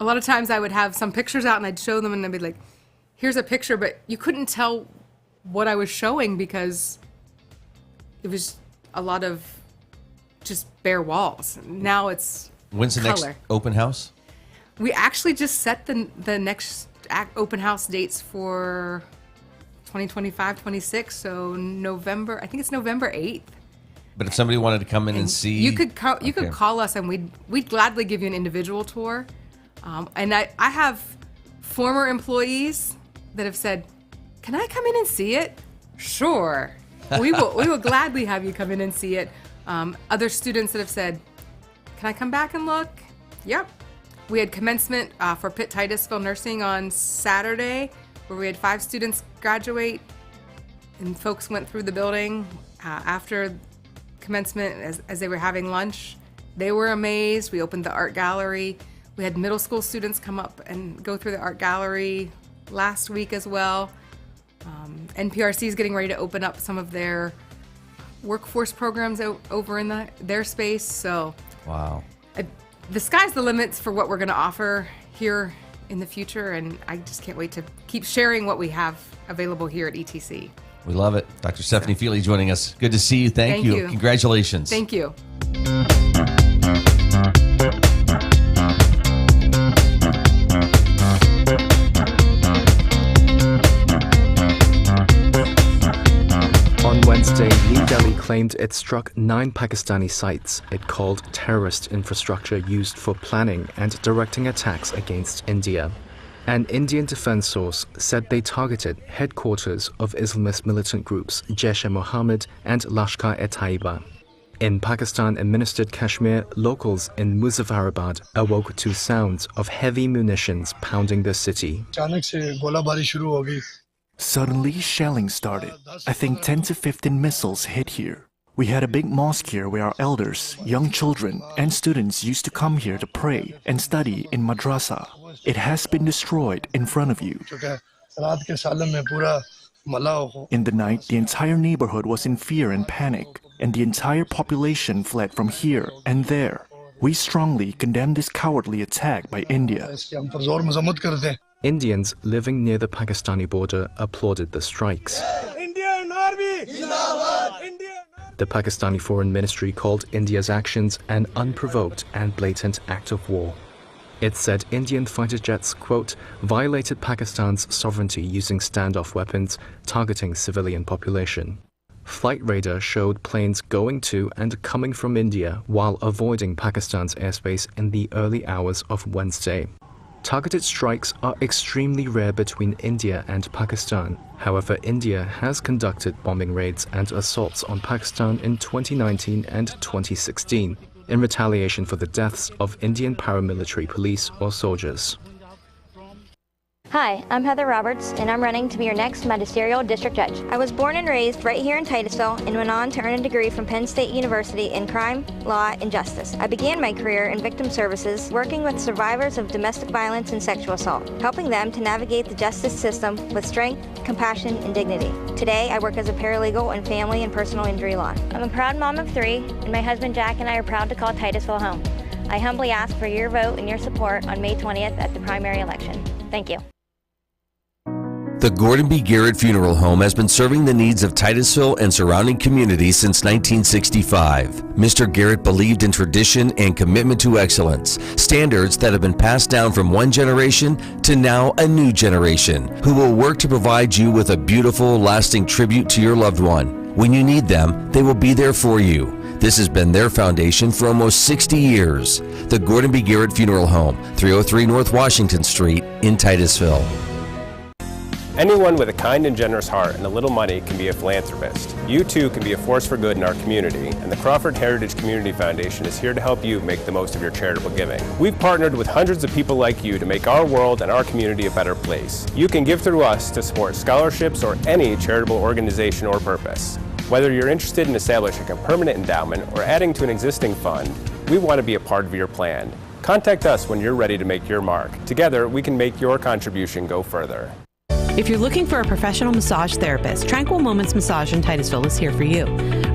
A lot of times I would have some pictures out and I'd show them and I'd be like, here's a picture, but you couldn't tell what I was showing because it was a lot of just bare walls. Now it's When's the color. next open house? We actually just set the next open house dates for 2025-26, so November, I think it's November 8th. But if somebody wanted to come in and see, you could call us and we'd gladly give you an individual tour. And I have former employees that have said, "Can I come in and see it?" Sure, we will gladly have you come in and see it. Other students that have said, "Can I come back and look?" Yep. We had commencement for Pitt-Titusville Nursing on Saturday, where we had 5 students graduate, and folks went through the building after commencement as they were having lunch. They were amazed. We opened the art gallery. We had middle school students come up and go through the art gallery last week as well. NPRC is getting ready to open up some of their workforce programs over in their space. So, wow, the sky's the limits for what we're going to offer here in the future, and I just can't wait to keep sharing what we have available here at ETC. We love it. Dr. Stephanie Fiely joining us. Good to see you. Thank you. Congratulations. Thank you. On Wednesday, New Delhi claimed it struck 9 Pakistani sites it called terrorist infrastructure used for planning and directing attacks against India. An Indian defense source said they targeted headquarters of Islamist militant groups Jaish-e-Mohammed and Lashkar-e-Taiba. In Pakistan-administered Kashmir, locals in Muzaffarabad awoke to sounds of heavy munitions pounding the city. Suddenly, shelling started. I think 10 to 15 missiles hit here. We had a big mosque here where our elders, young children, and students used to come here to pray and study in madrasa. It has been destroyed in front of you. In the night, the entire neighborhood was in fear and panic, and the entire population fled from here and there. We strongly condemn this cowardly attack by India. Indians living near the Pakistani border applauded the strikes. The Pakistani Foreign Ministry called India's actions an unprovoked and blatant act of war. It said Indian fighter jets, quote, violated Pakistan's sovereignty using standoff weapons targeting civilian population. Flight radar showed planes going to and coming from India while avoiding Pakistan's airspace in the early hours of Wednesday. Targeted strikes are extremely rare between India and Pakistan. However, India has conducted bombing raids and assaults on Pakistan in 2019 and 2016 in retaliation for the deaths of Indian paramilitary police or soldiers. Hi, I'm Heather Roberts, and I'm running to be your next magisterial district judge. I was born and raised right here in Titusville and went on to earn a degree from Penn State University in crime, law, and justice. I began my career in victim services, working with survivors of domestic violence and sexual assault, helping them to navigate the justice system with strength, compassion, and dignity. Today, I work as a paralegal in family and personal injury law. I'm a proud mom of 3, and my husband Jack and I are proud to call Titusville home. I humbly ask for your vote and your support on May 20th at the primary election. Thank you. The Gordon B. Garrett Funeral Home has been serving the needs of Titusville and surrounding communities since 1965. Mr. Garrett believed in tradition and commitment to excellence, standards that have been passed down from one generation to now a new generation, who will work to provide you with a beautiful, lasting tribute to your loved one. When you need them, they will be there for you. This has been their foundation for almost 60 years. The Gordon B. Garrett Funeral Home, 303 North Washington Street in Titusville. Anyone with a kind and generous heart and a little money can be a philanthropist. You too can be a force for good in our community, and the Crawford Heritage Community Foundation is here to help you make the most of your charitable giving. We've partnered with hundreds of people like you to make our world and our community a better place. You can give through us to support scholarships or any charitable organization or purpose. Whether you're interested in establishing a permanent endowment or adding to an existing fund, we want to be a part of your plan. Contact us when you're ready to make your mark. Together, we can make your contribution go further. If you're looking for a professional massage therapist, Tranquil Moments Massage in Titusville is here for you.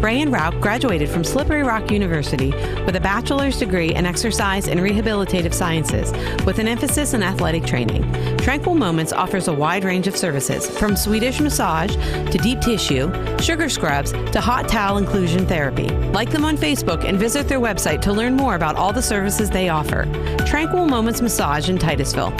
Ray and Rauch graduated from Slippery Rock University with a bachelor's degree in exercise and rehabilitative sciences with an emphasis in athletic training. Tranquil Moments offers a wide range of services, from Swedish massage to deep tissue, sugar scrubs to hot towel inclusion therapy. Like them on Facebook and visit their website to learn more about all the services they offer. Tranquil Moments Massage in Titusville.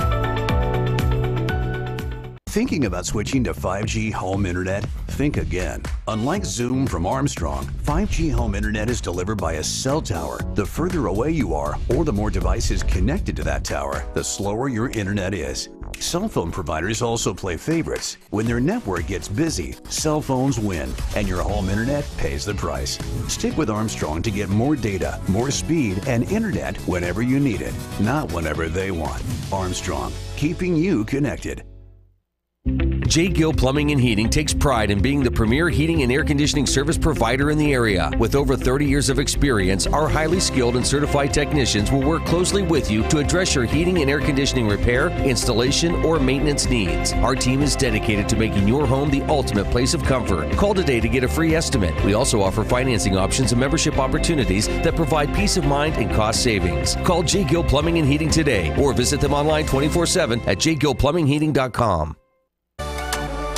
Thinking about switching to 5G home internet? Think again. Unlike Zoom from Armstrong, 5G home internet is delivered by a cell tower. The further away you are, or the more devices connected to that tower, the slower your internet is. Cell phone providers also play favorites. When their network gets busy, cell phones win, and your home internet pays the price. Stick with Armstrong to get more data, more speed, and internet whenever you need it, not whenever they want. Armstrong, keeping you connected. J. Gill Plumbing and Heating takes pride in being the premier heating and air conditioning service provider in the area. With over 30 years of experience, our highly skilled and certified technicians will work closely with you to address your heating and air conditioning repair, installation, or maintenance needs. Our team is dedicated to making your home the ultimate place of comfort. Call today to get a free estimate. We also offer financing options and membership opportunities that provide peace of mind and cost savings. Call J. Gill Plumbing and Heating today or visit them online 24/7 at jgillplumbingheating.com.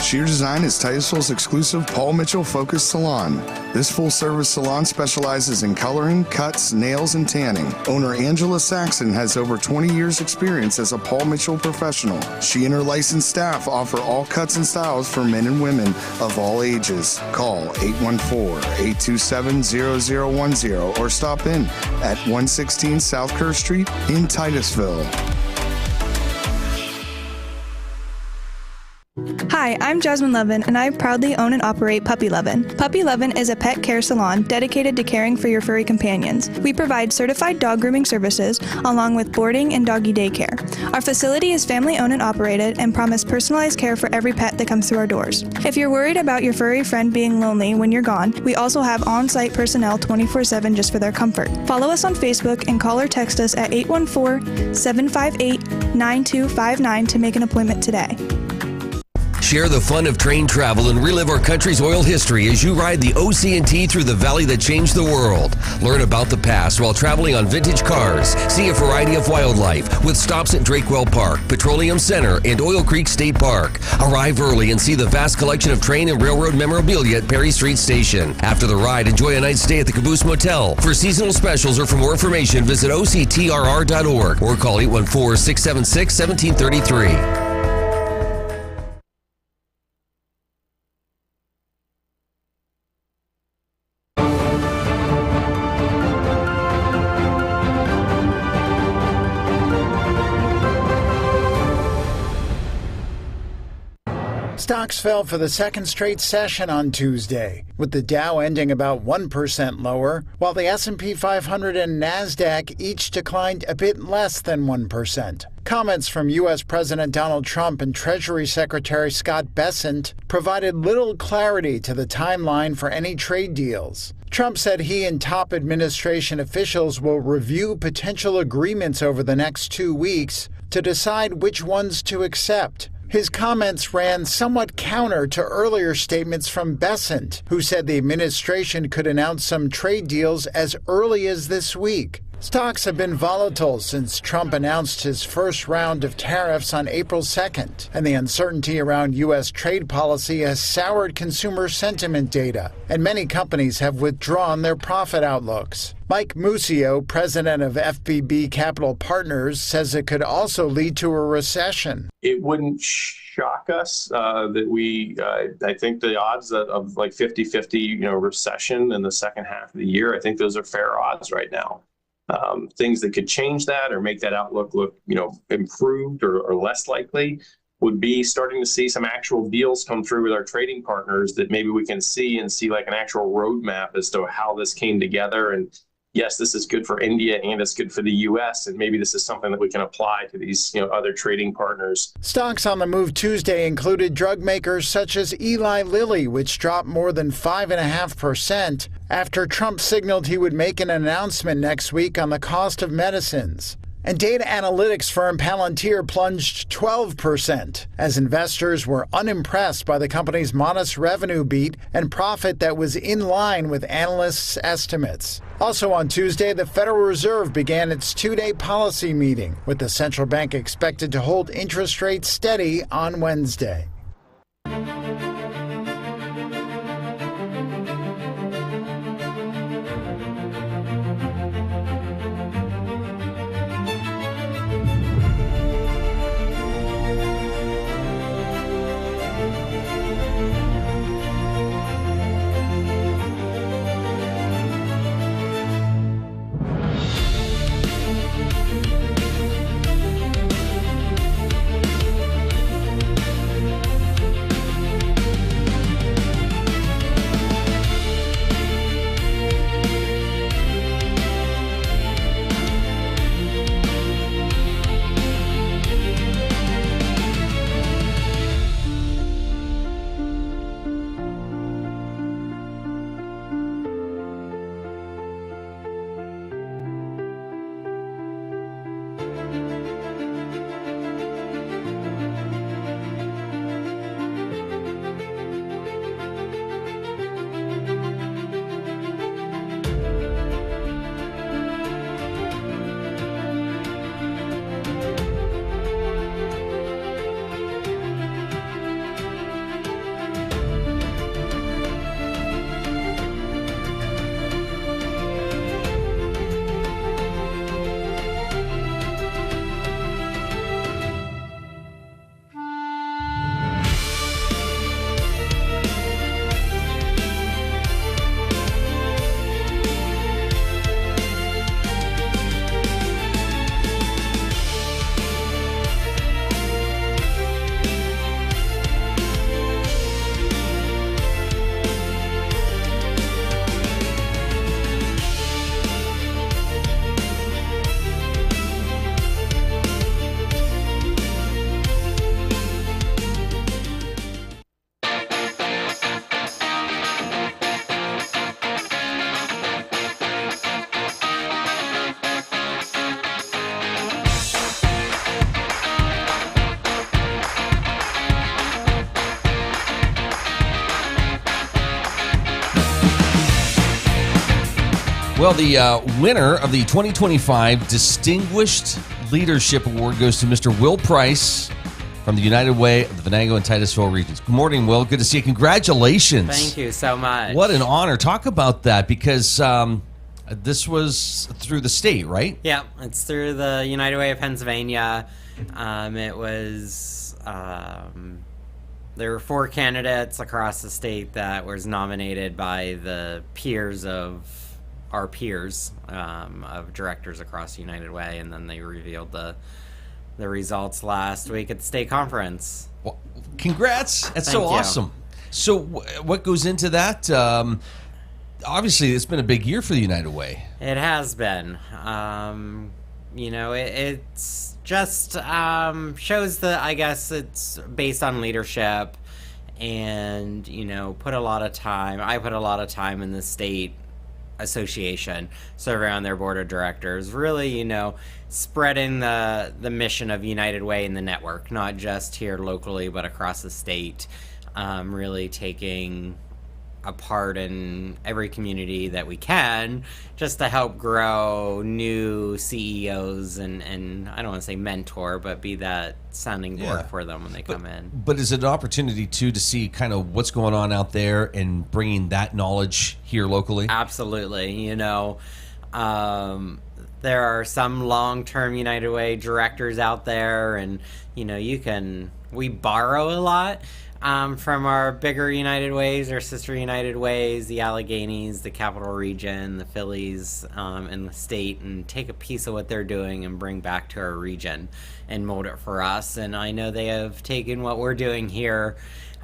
Sheer Design is Titusville's exclusive Paul Mitchell-focused salon. This full-service salon specializes in coloring, cuts, nails, and tanning. Owner Angela Saxon has over 20 years' experience as a Paul Mitchell professional. She and her licensed staff offer all cuts and styles for men and women of all ages. Call 814-827-0010 or stop in at 116 South Kerr Street in Titusville. Hi, I'm Jasmine Levin, and I proudly own and operate Puppy Levin. Puppy Levin is a pet care salon dedicated to caring for your furry companions. We provide certified dog grooming services along with boarding and doggy daycare. Our facility is family-owned and operated and promise personalized care for every pet that comes through our doors. If you're worried about your furry friend being lonely when you're gone, we also have on-site personnel 24/7 just for their comfort. Follow us on Facebook and call or text us at 814-758-9259 to make an appointment today. Share the fun of train travel and relive our country's oil history as you ride the OC&T through the valley that changed the world. Learn about the past while traveling on vintage cars. See a variety of wildlife with stops at Drakewell Park, Petroleum Center, and Oil Creek State Park. Arrive early and see the vast collection of train and railroad memorabilia at Perry Street Station. After the ride, enjoy a night's stay at the Caboose Motel. For seasonal specials or for more information, visit octrr.org or call 814-676-1733. Stocks fell for the second straight session on Tuesday, with the Dow ending about 1% lower, while the S&P 500 and NASDAQ each declined a bit less than 1%. Comments from U.S. President Donald Trump and Treasury Secretary Scott Bessent provided little clarity to the timeline for any trade deals. Trump said he and top administration officials will review potential agreements over the next 2 weeks to decide which ones to accept. His comments ran somewhat counter to earlier statements from Bessent, who said the administration could announce some trade deals as early as this week. Stocks have been volatile since Trump announced his first round of tariffs on April 2nd, and the uncertainty around U.S. trade policy has soured consumer sentiment data, and many companies have withdrawn their profit outlooks. Mike Muscio, president of FBB Capital Partners, says it could also lead to a recession. It wouldn't shock us that I think the odds of like 50-50, recession in the second half of the year, I think those are fair odds right now. Things that could change that or make that outlook look, improved or less likely would be starting to see some actual deals come through with our trading partners that maybe we can see like an actual roadmap as to how this came together. And yes, this is good for India and it's good for the U.S. And maybe this is something that we can apply to these, other trading partners. Stocks on the move Tuesday included drug makers such as Eli Lilly, which dropped more than 5.5% after Trump signaled he would make an announcement next week on the cost of medicines. And data analytics firm Palantir plunged 12% as investors were unimpressed by the company's modest revenue beat and profit that was in line with analysts' estimates. Also on Tuesday, the Federal Reserve began its two-day policy meeting, with the central bank expected to hold interest rates steady on Wednesday. Well, the winner of the 2025 Distinguished Leadership Award goes to Mr. Will Price from the United Way of the Venango and Titusville regions. Good morning, Will. Good to see you. Congratulations. Thank you so much. What an honor. Talk about that, because this was through the state, right? Yeah, it's through the United Way of Pennsylvania. It was... there were 4 candidates across the state that was nominated by the peers of our peers of directors across United Way, and then they revealed the results last week at the state conference. Well, congrats. That's Thank so you. awesome. So what goes into that? Obviously, it's been a big year for the United Way. It has been. It's just shows that, I guess, it's based on leadership, and, put a lot of time. I put a lot of time in the state association, serving on their board of directors, really, spreading the mission of United Way in the network, not just here locally, but across the state, really taking a part in every community that we can, just to help grow new CEOs and I don't want to say mentor, but be that sounding board for them when they come in. But is it an opportunity, too, to see kind of what's going on out there and bringing that knowledge here locally? Absolutely. There are some long-term United Way directors out there, and, we borrow a lot from our bigger United Ways, our sister United Ways, the Alleghenies, the Capital Region, the Phillies, and the state, and take a piece of what they're doing and bring back to our region and mold it for us. And I know they have taken what we're doing here.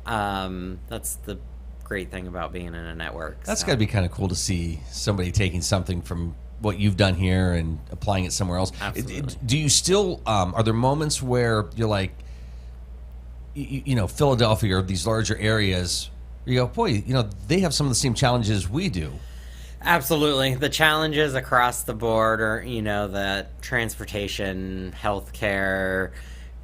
That's the great thing about being in a network. That's got to be kind of cool to see somebody taking something from what you've done here and applying it somewhere else. Absolutely. Do you still, are there moments where you're like, Philadelphia or these larger areas, you go, boy, they have some of the same challenges we do? Absolutely. The challenges across the board are, that transportation, healthcare,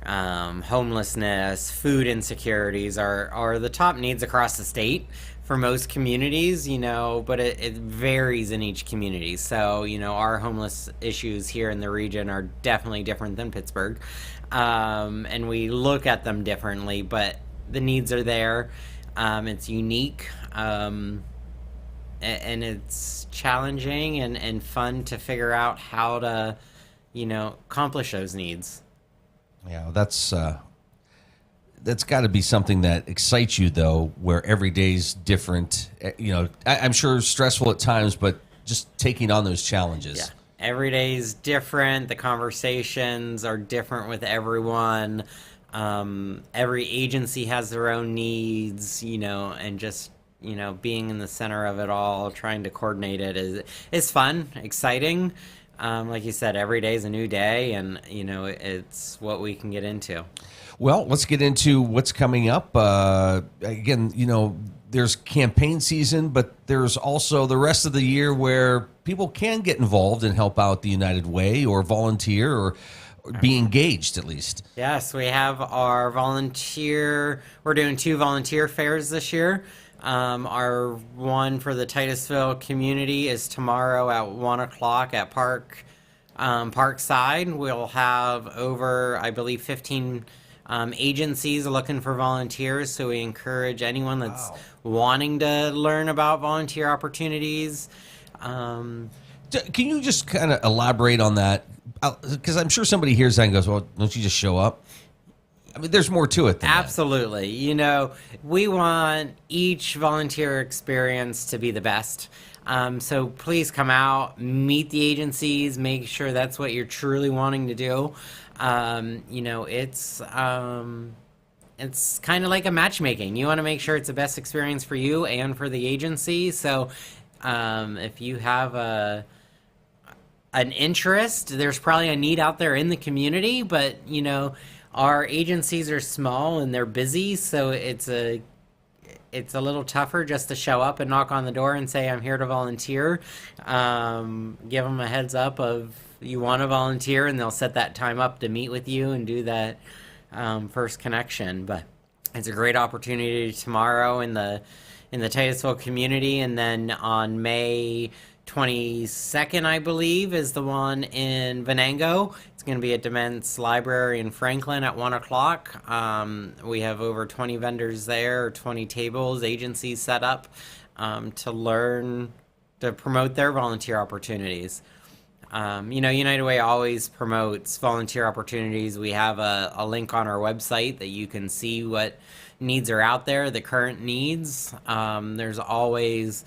homelessness, food insecurities are the top needs across the state for most communities, but it varies in each community. So, our homeless issues here in the region are definitely different than Pittsburgh. And we look at them differently, but the needs are there. It's unique, and it's challenging and fun to figure out how to, accomplish those needs. Yeah, that's got to be something that excites you, though, where every day's different. I'm sure stressful at times, but just taking on those challenges. Yeah. Every day is different. The conversations are different with everyone. Every agency has their own needs, and just, being in the center of it all, trying to coordinate it is fun, exciting. Like you said, every day is a new day, and, it's what we can get into. Well, let's get into what's coming up. Again, there's campaign season, but there's also the rest of the year where people can get involved and help out the United Way or volunteer or be engaged, at least. Yes, we have our we're doing 2 volunteer fairs this year. Our one for the Titusville community is tomorrow at 1 o'clock at Parkside. We'll have over, I believe, 15 agencies looking for volunteers, so we encourage anyone that's wanting to learn about volunteer opportunities. Can you just kind of elaborate on that? Because I'm sure somebody hears that and goes, well, don't you just show up? I mean, there's more to it than Absolutely. We want each volunteer experience to be the best. So please come out, meet the agencies, make sure that's what you're truly wanting to do. It's kind of like a matchmaking. You want to make sure it's the best experience for you and for the agency. So if you have an interest, there's probably a need out there in the community, but our agencies are small and they're busy, so it's a little tougher just to show up and knock on the door and say, I'm here to volunteer. Give them a heads up of you want to volunteer, and they'll set that time up to meet with you and do that first connection. But it's a great opportunity tomorrow in the Titusville community, and then on May 22nd, I believe, is the one in Venango. It's going to be at Dements Library in Franklin at 1 o'clock. We have over 20 vendors there, 20 tables, agencies set up to learn to promote their volunteer opportunities. United Way always promotes volunteer opportunities. We have a link on our website that you can see what needs are out there, the current needs. There's always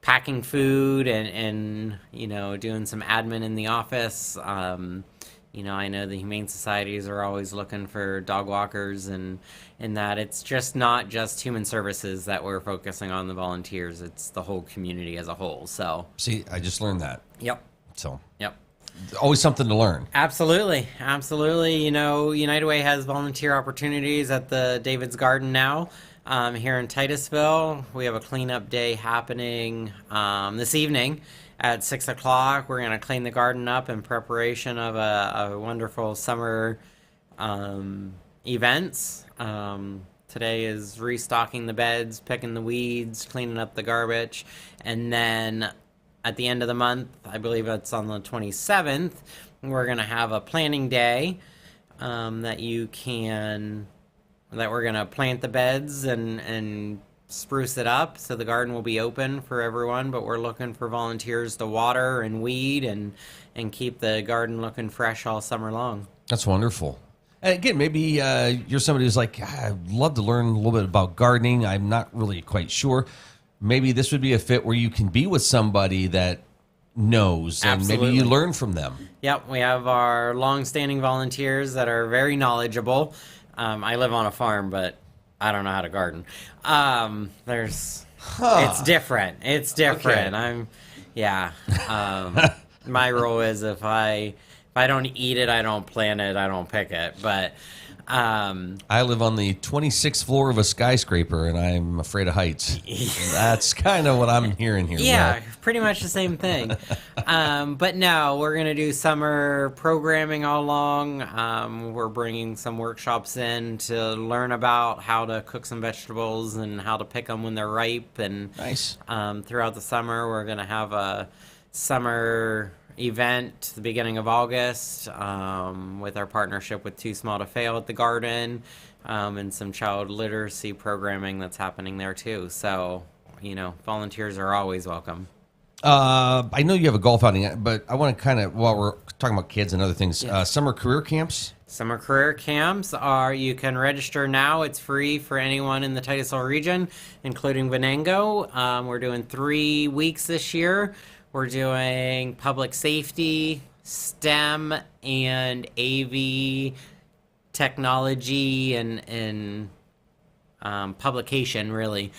packing food and doing some admin in the office. I know the Humane Societies are always looking for dog walkers and that it's just not just human services that we're focusing on the volunteers. It's the whole community as a whole. So see, I just learned that. Yep. So yep. Always something to learn. Absolutely. United Way has volunteer opportunities at the David's Garden now. Here in Titusville, we have a cleanup day happening this evening at 6 o'clock. We're going to clean the garden up in preparation of a wonderful summer events. Today is restocking the beds, picking the weeds, cleaning up the garbage, and then at the end of the month, I believe it's on the 27th, we're going to have a planting day that we're going to plant the beds and spruce it up. So the garden will be open for everyone, but we're looking for volunteers to water and weed and keep the garden looking fresh all summer long. That's wonderful. And again, maybe you're somebody who's like, I'd love to learn a little bit about gardening. I'm not really quite sure. Maybe this would be a fit where you can be with somebody that knows and Absolutely. maybe you learn from them. Yep, we have our long-standing volunteers that are very knowledgeable. I live on a farm, but I don't know how to garden. It's different. It's different. Okay. My rule is if I don't eat it, I don't plant it, I don't pick it. But I live on the 26th floor of a skyscraper, and I'm afraid of heights. That's kind of what I'm hearing here. Yeah, pretty much the same thing. But no, we're going to do summer programming all along. We're bringing some workshops in to learn about how to cook some vegetables and how to pick them when they're ripe. And nice. Throughout the summer, we're going to have a summer event the beginning of August with our partnership with Too Small to Fail at the Garden and some child literacy programming that's happening there too. So, volunteers are always welcome. I know you have a golf outing, but I want to kind of, while we're talking about kids and other things, summer career camps? Summer career camps you can register now. It's free for anyone in the Titusville region, including Venango. We're doing 3 weeks this year. We're doing public safety, STEM, and AV technology and publication, really.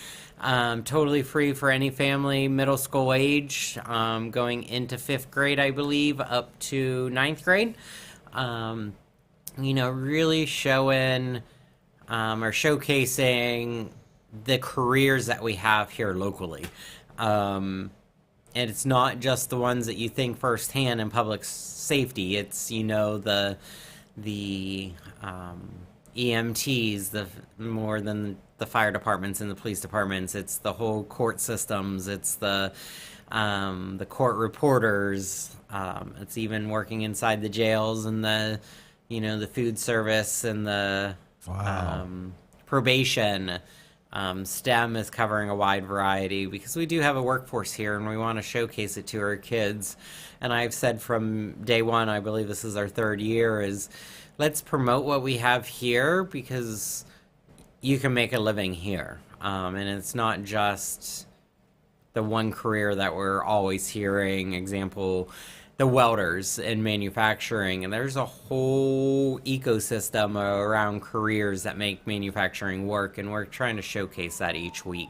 Totally free for any family, middle school age, going into 5th grade, I believe, up to 9th grade. Really showing or showcasing the careers that we have here locally. And it's not just the ones that you think firsthand in public safety. It's, the EMTs, more than the fire departments and the police departments. It's the whole court systems. It's the court reporters. It's even working inside the jails and the food service and the probation. STEM is covering a wide variety because we do have a workforce here and we want to showcase it to our kids. And I've said from day one, I believe this is our 3rd year, is let's promote what we have here because you can make a living here. And it's not just the one career that we're always hearing. Example, the welders in manufacturing, and there's a whole ecosystem around careers that make manufacturing work, and we're trying to showcase that each week.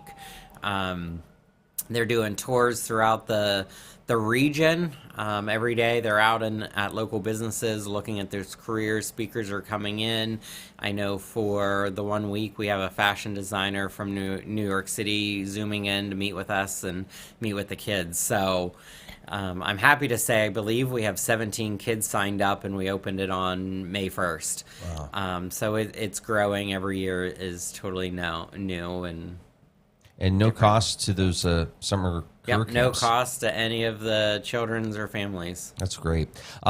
They're doing tours throughout the region. Every day they're out at local businesses looking at their careers. Speakers are coming in. I know for the 1 week we have a fashion designer from New York City zooming in to meet with us and meet with the kids. So I'm happy to say I believe we have 17 kids signed up, and we opened it on May 1st. Wow. So it's growing every year, is totally new. And And no cost to those summer career Yep, no camps. cost to any of the children's or families. That's great.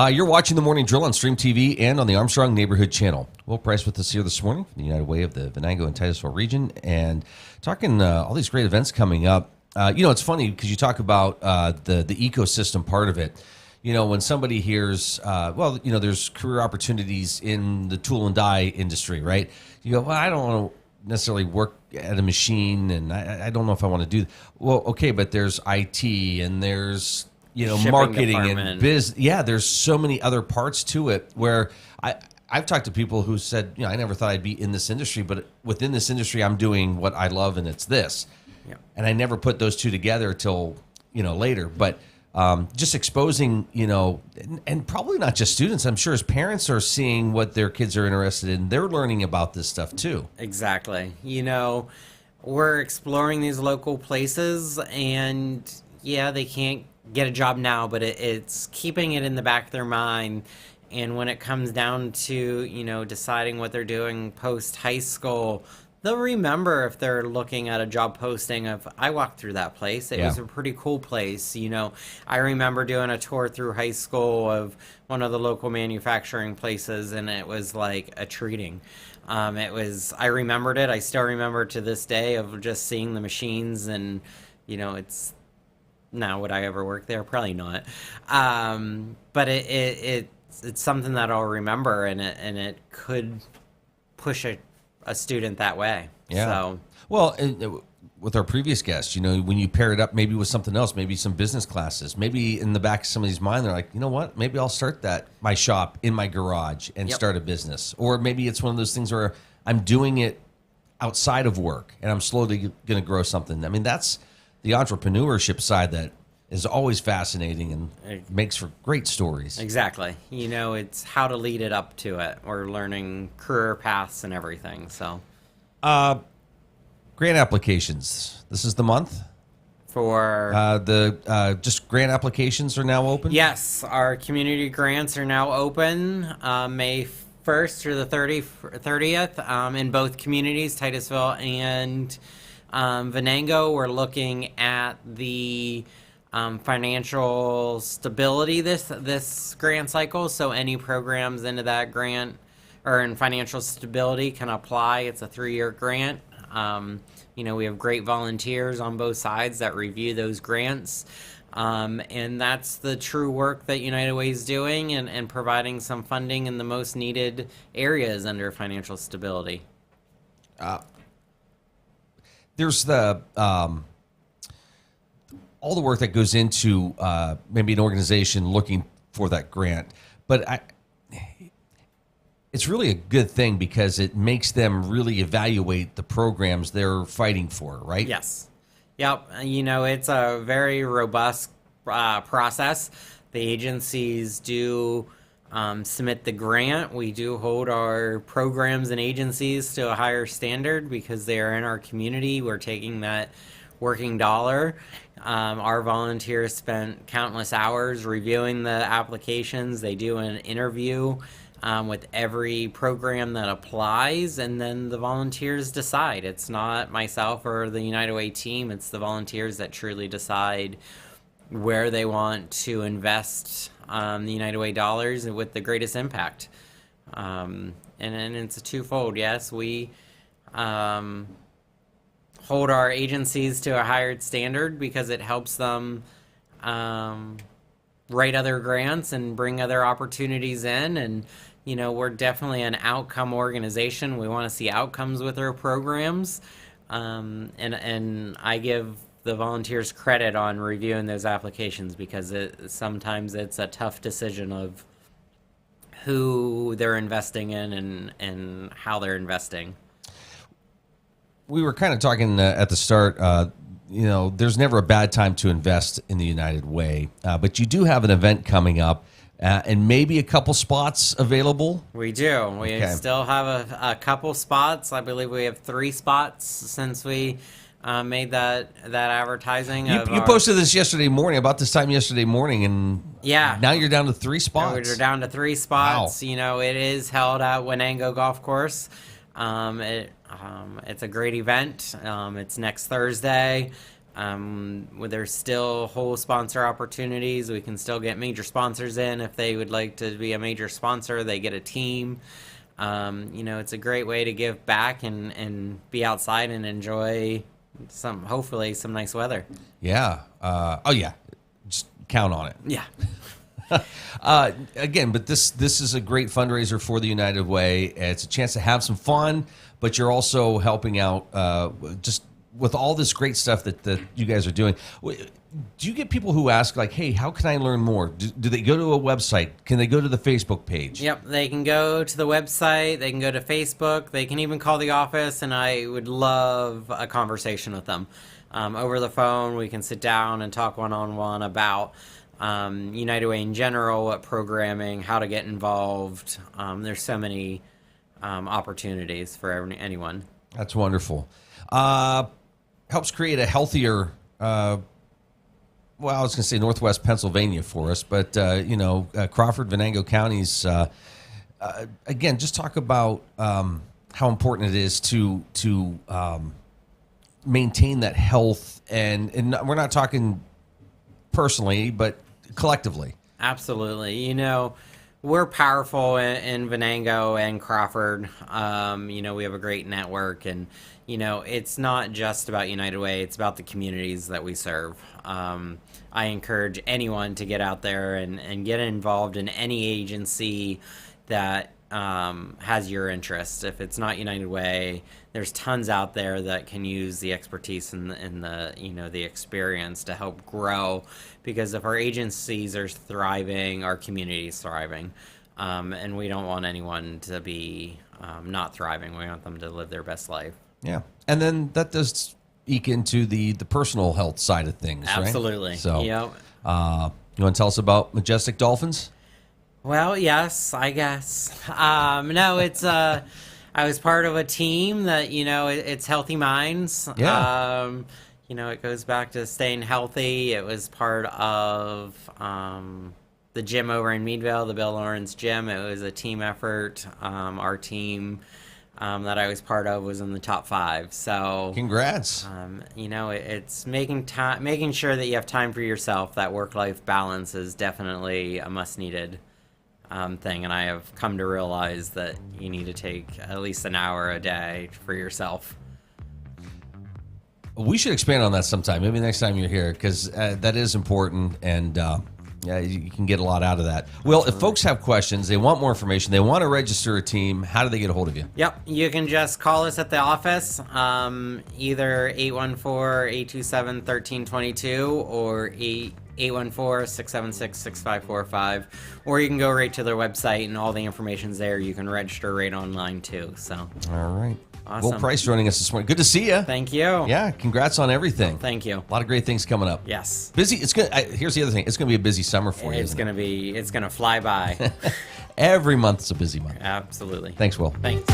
You're watching The Morning Drill on Stream TV and on the Armstrong Neighborhood Channel. Will Price with us here this morning from the United Way of the Venango and Titusville region, and talking all these great events coming up. It's funny because you talk about the ecosystem part of it. When somebody hears, there's career opportunities in the tool and die industry, right? You go, well, I don't want to necessarily work at a machine, and I don't know if I want to do. Well, okay, but there's IT and there's Shipping marketing department. and biz. Yeah, there's so many other parts to it where I've talked to people who said, I never thought I'd be in this industry, but within this industry, I'm doing what I love, and it's this. Yep. And I never put those two together till later, but. Just exposing, and probably not just students. I'm sure as parents are seeing what their kids are interested in, they're learning about this stuff too. Exactly. We're exploring these local places, and they can't get a job now, but it's keeping it in the back of their mind. And when it comes down to, deciding what they're doing post high school, they'll remember if they're looking at a job posting of, I walked through that place. It was a pretty cool place. I remember doing a tour through high school of one of the local manufacturing places, and it was like a treating. I remembered it. I still remember to this day of just seeing the machines, and, it's, now would I ever work there? Probably not. But it's something that I'll remember, and it could push a student that way. Yeah. So, well, with our previous guests, when you pair it up maybe with something else, maybe some business classes, maybe in the back of somebody's mind, they're like, you know what, maybe I'll start my shop in my garage and start a business. Or maybe it's one of those things where I'm doing it outside of work and I'm slowly going to grow something. I mean, that's the entrepreneurship side that is always fascinating and makes for great stories. Exactly. It's how to lead it up to it. We're learning career paths and everything. So, grant applications. This is the month for just grant applications are now open. Yes, our community grants are now open May 1st through the 30th in both communities, Titusville and Venango. We're looking at the financial stability this grant cycle, so any programs into that grant or in financial stability can apply. It's a 3-year grant. We have great volunteers on both sides that review those grants, and that's the true work that United Way is doing, and providing some funding in the most needed areas under financial stability. There's the all the work that goes into maybe an organization looking for that grant, but it's really a good thing because it makes them really evaluate the programs they're fighting for, right? Yes. Yep. It's a very robust process. The agencies do submit the grant. We do hold our programs and agencies to a higher standard because they are in our community. We're taking that working dollar. Our volunteers spent countless hours reviewing the applications. They do an interview with every program that applies, and then the volunteers decide. It's not myself or the United Way team, it's the volunteers that truly decide where they want to invest the United Way dollars with the greatest impact. And it's a twofold. Yes, we hold our agencies to a higher standard because it helps them write other grants and bring other opportunities in. And, we're definitely an outcome organization. We want to see outcomes with our programs. And I give the volunteers credit on reviewing those applications because sometimes it's a tough decision of who they're investing in and how they're investing. We were kind of talking at the start, there's never a bad time to invest in the United Way, but you do have an event coming up and maybe a couple spots available. We do. We still have a couple spots. I believe we have 3 spots since we made that advertising. You posted this yesterday morning, about this time yesterday morning, and now you're down to 3 spots. We're down to 3 spots. Wow. It is held at Venango Golf Course. It's a great event. It's next Thursday. There's still whole sponsor opportunities. We can still get major sponsors in if they would like to be a major sponsor. They get a team. It's a great way to give back and be outside and enjoy hopefully some nice weather. Yeah. Just count on it. Yeah. Again, but this is a great fundraiser for the United Way. It's a chance to have some fun, but you're also helping out just with all this great stuff that you guys are doing. Do you get people who ask, like, hey, how can I learn more? Do they go to a website? Can they go to the Facebook page? Yep, they can go to the website. They can go to Facebook. They can even call the office, and I would love a conversation with them. Over the phone, we can sit down and talk one-on-one about United Way in general, what programming, how to get involved. There's so many opportunities for anyone. That's wonderful. Helps create a healthier, I was going to say Northwest Pennsylvania for us, but, Crawford, Venango counties, again, just talk about how important it is to maintain that health. And we're not talking personally, but collectively. Absolutely. We're powerful in Venango and Crawford. We have a great network, and it's not just about United Way, it's about the communities that we serve. I encourage anyone to get out there and get involved in any agency that has your interest. If it's not United Way, there's tons out there that can use the expertise and the experience to help grow. Because if our agencies are thriving, our community is thriving, and we don't want anyone to be not thriving. We want them to live their best life. Yeah, and then that does eke into the personal health side of things, right? Absolutely. So, yep. You want to tell us about Majestic Dolphins? Well, yes, I guess. No, it's I was part of a team that it's Healthy Minds. Yeah. It goes back to staying healthy. It was part of the gym over in Meadville, the Bill Lawrence Gym. It was a team effort. Our team that I was part of was in the top 5. So congrats. It's making sure that you have time for yourself. That work-life balance is definitely a must-needed thing, and I have come to realize that you need to take at least an hour a day for yourself. We should expand on that sometime. Maybe next time you're here, because that is important, and you can get a lot out of that. Well, if folks have questions, they want more information, they want to register a team, how do they get a hold of you? Yep, you can just call us at the office, either 814-827-1322 or 814-676-6545, or you can go right to their website and all the information's there. You can register right online too. So, all right. Awesome. Will Price joining us this morning. Good to see you. Thank you. Yeah, congrats on everything. Thank you. A lot of great things coming up. Yes. Busy. It's good. Here's the other thing. It's going to be a busy summer for you. It's going to fly by. Every month's a busy month. Absolutely. Thanks, Will. Thanks.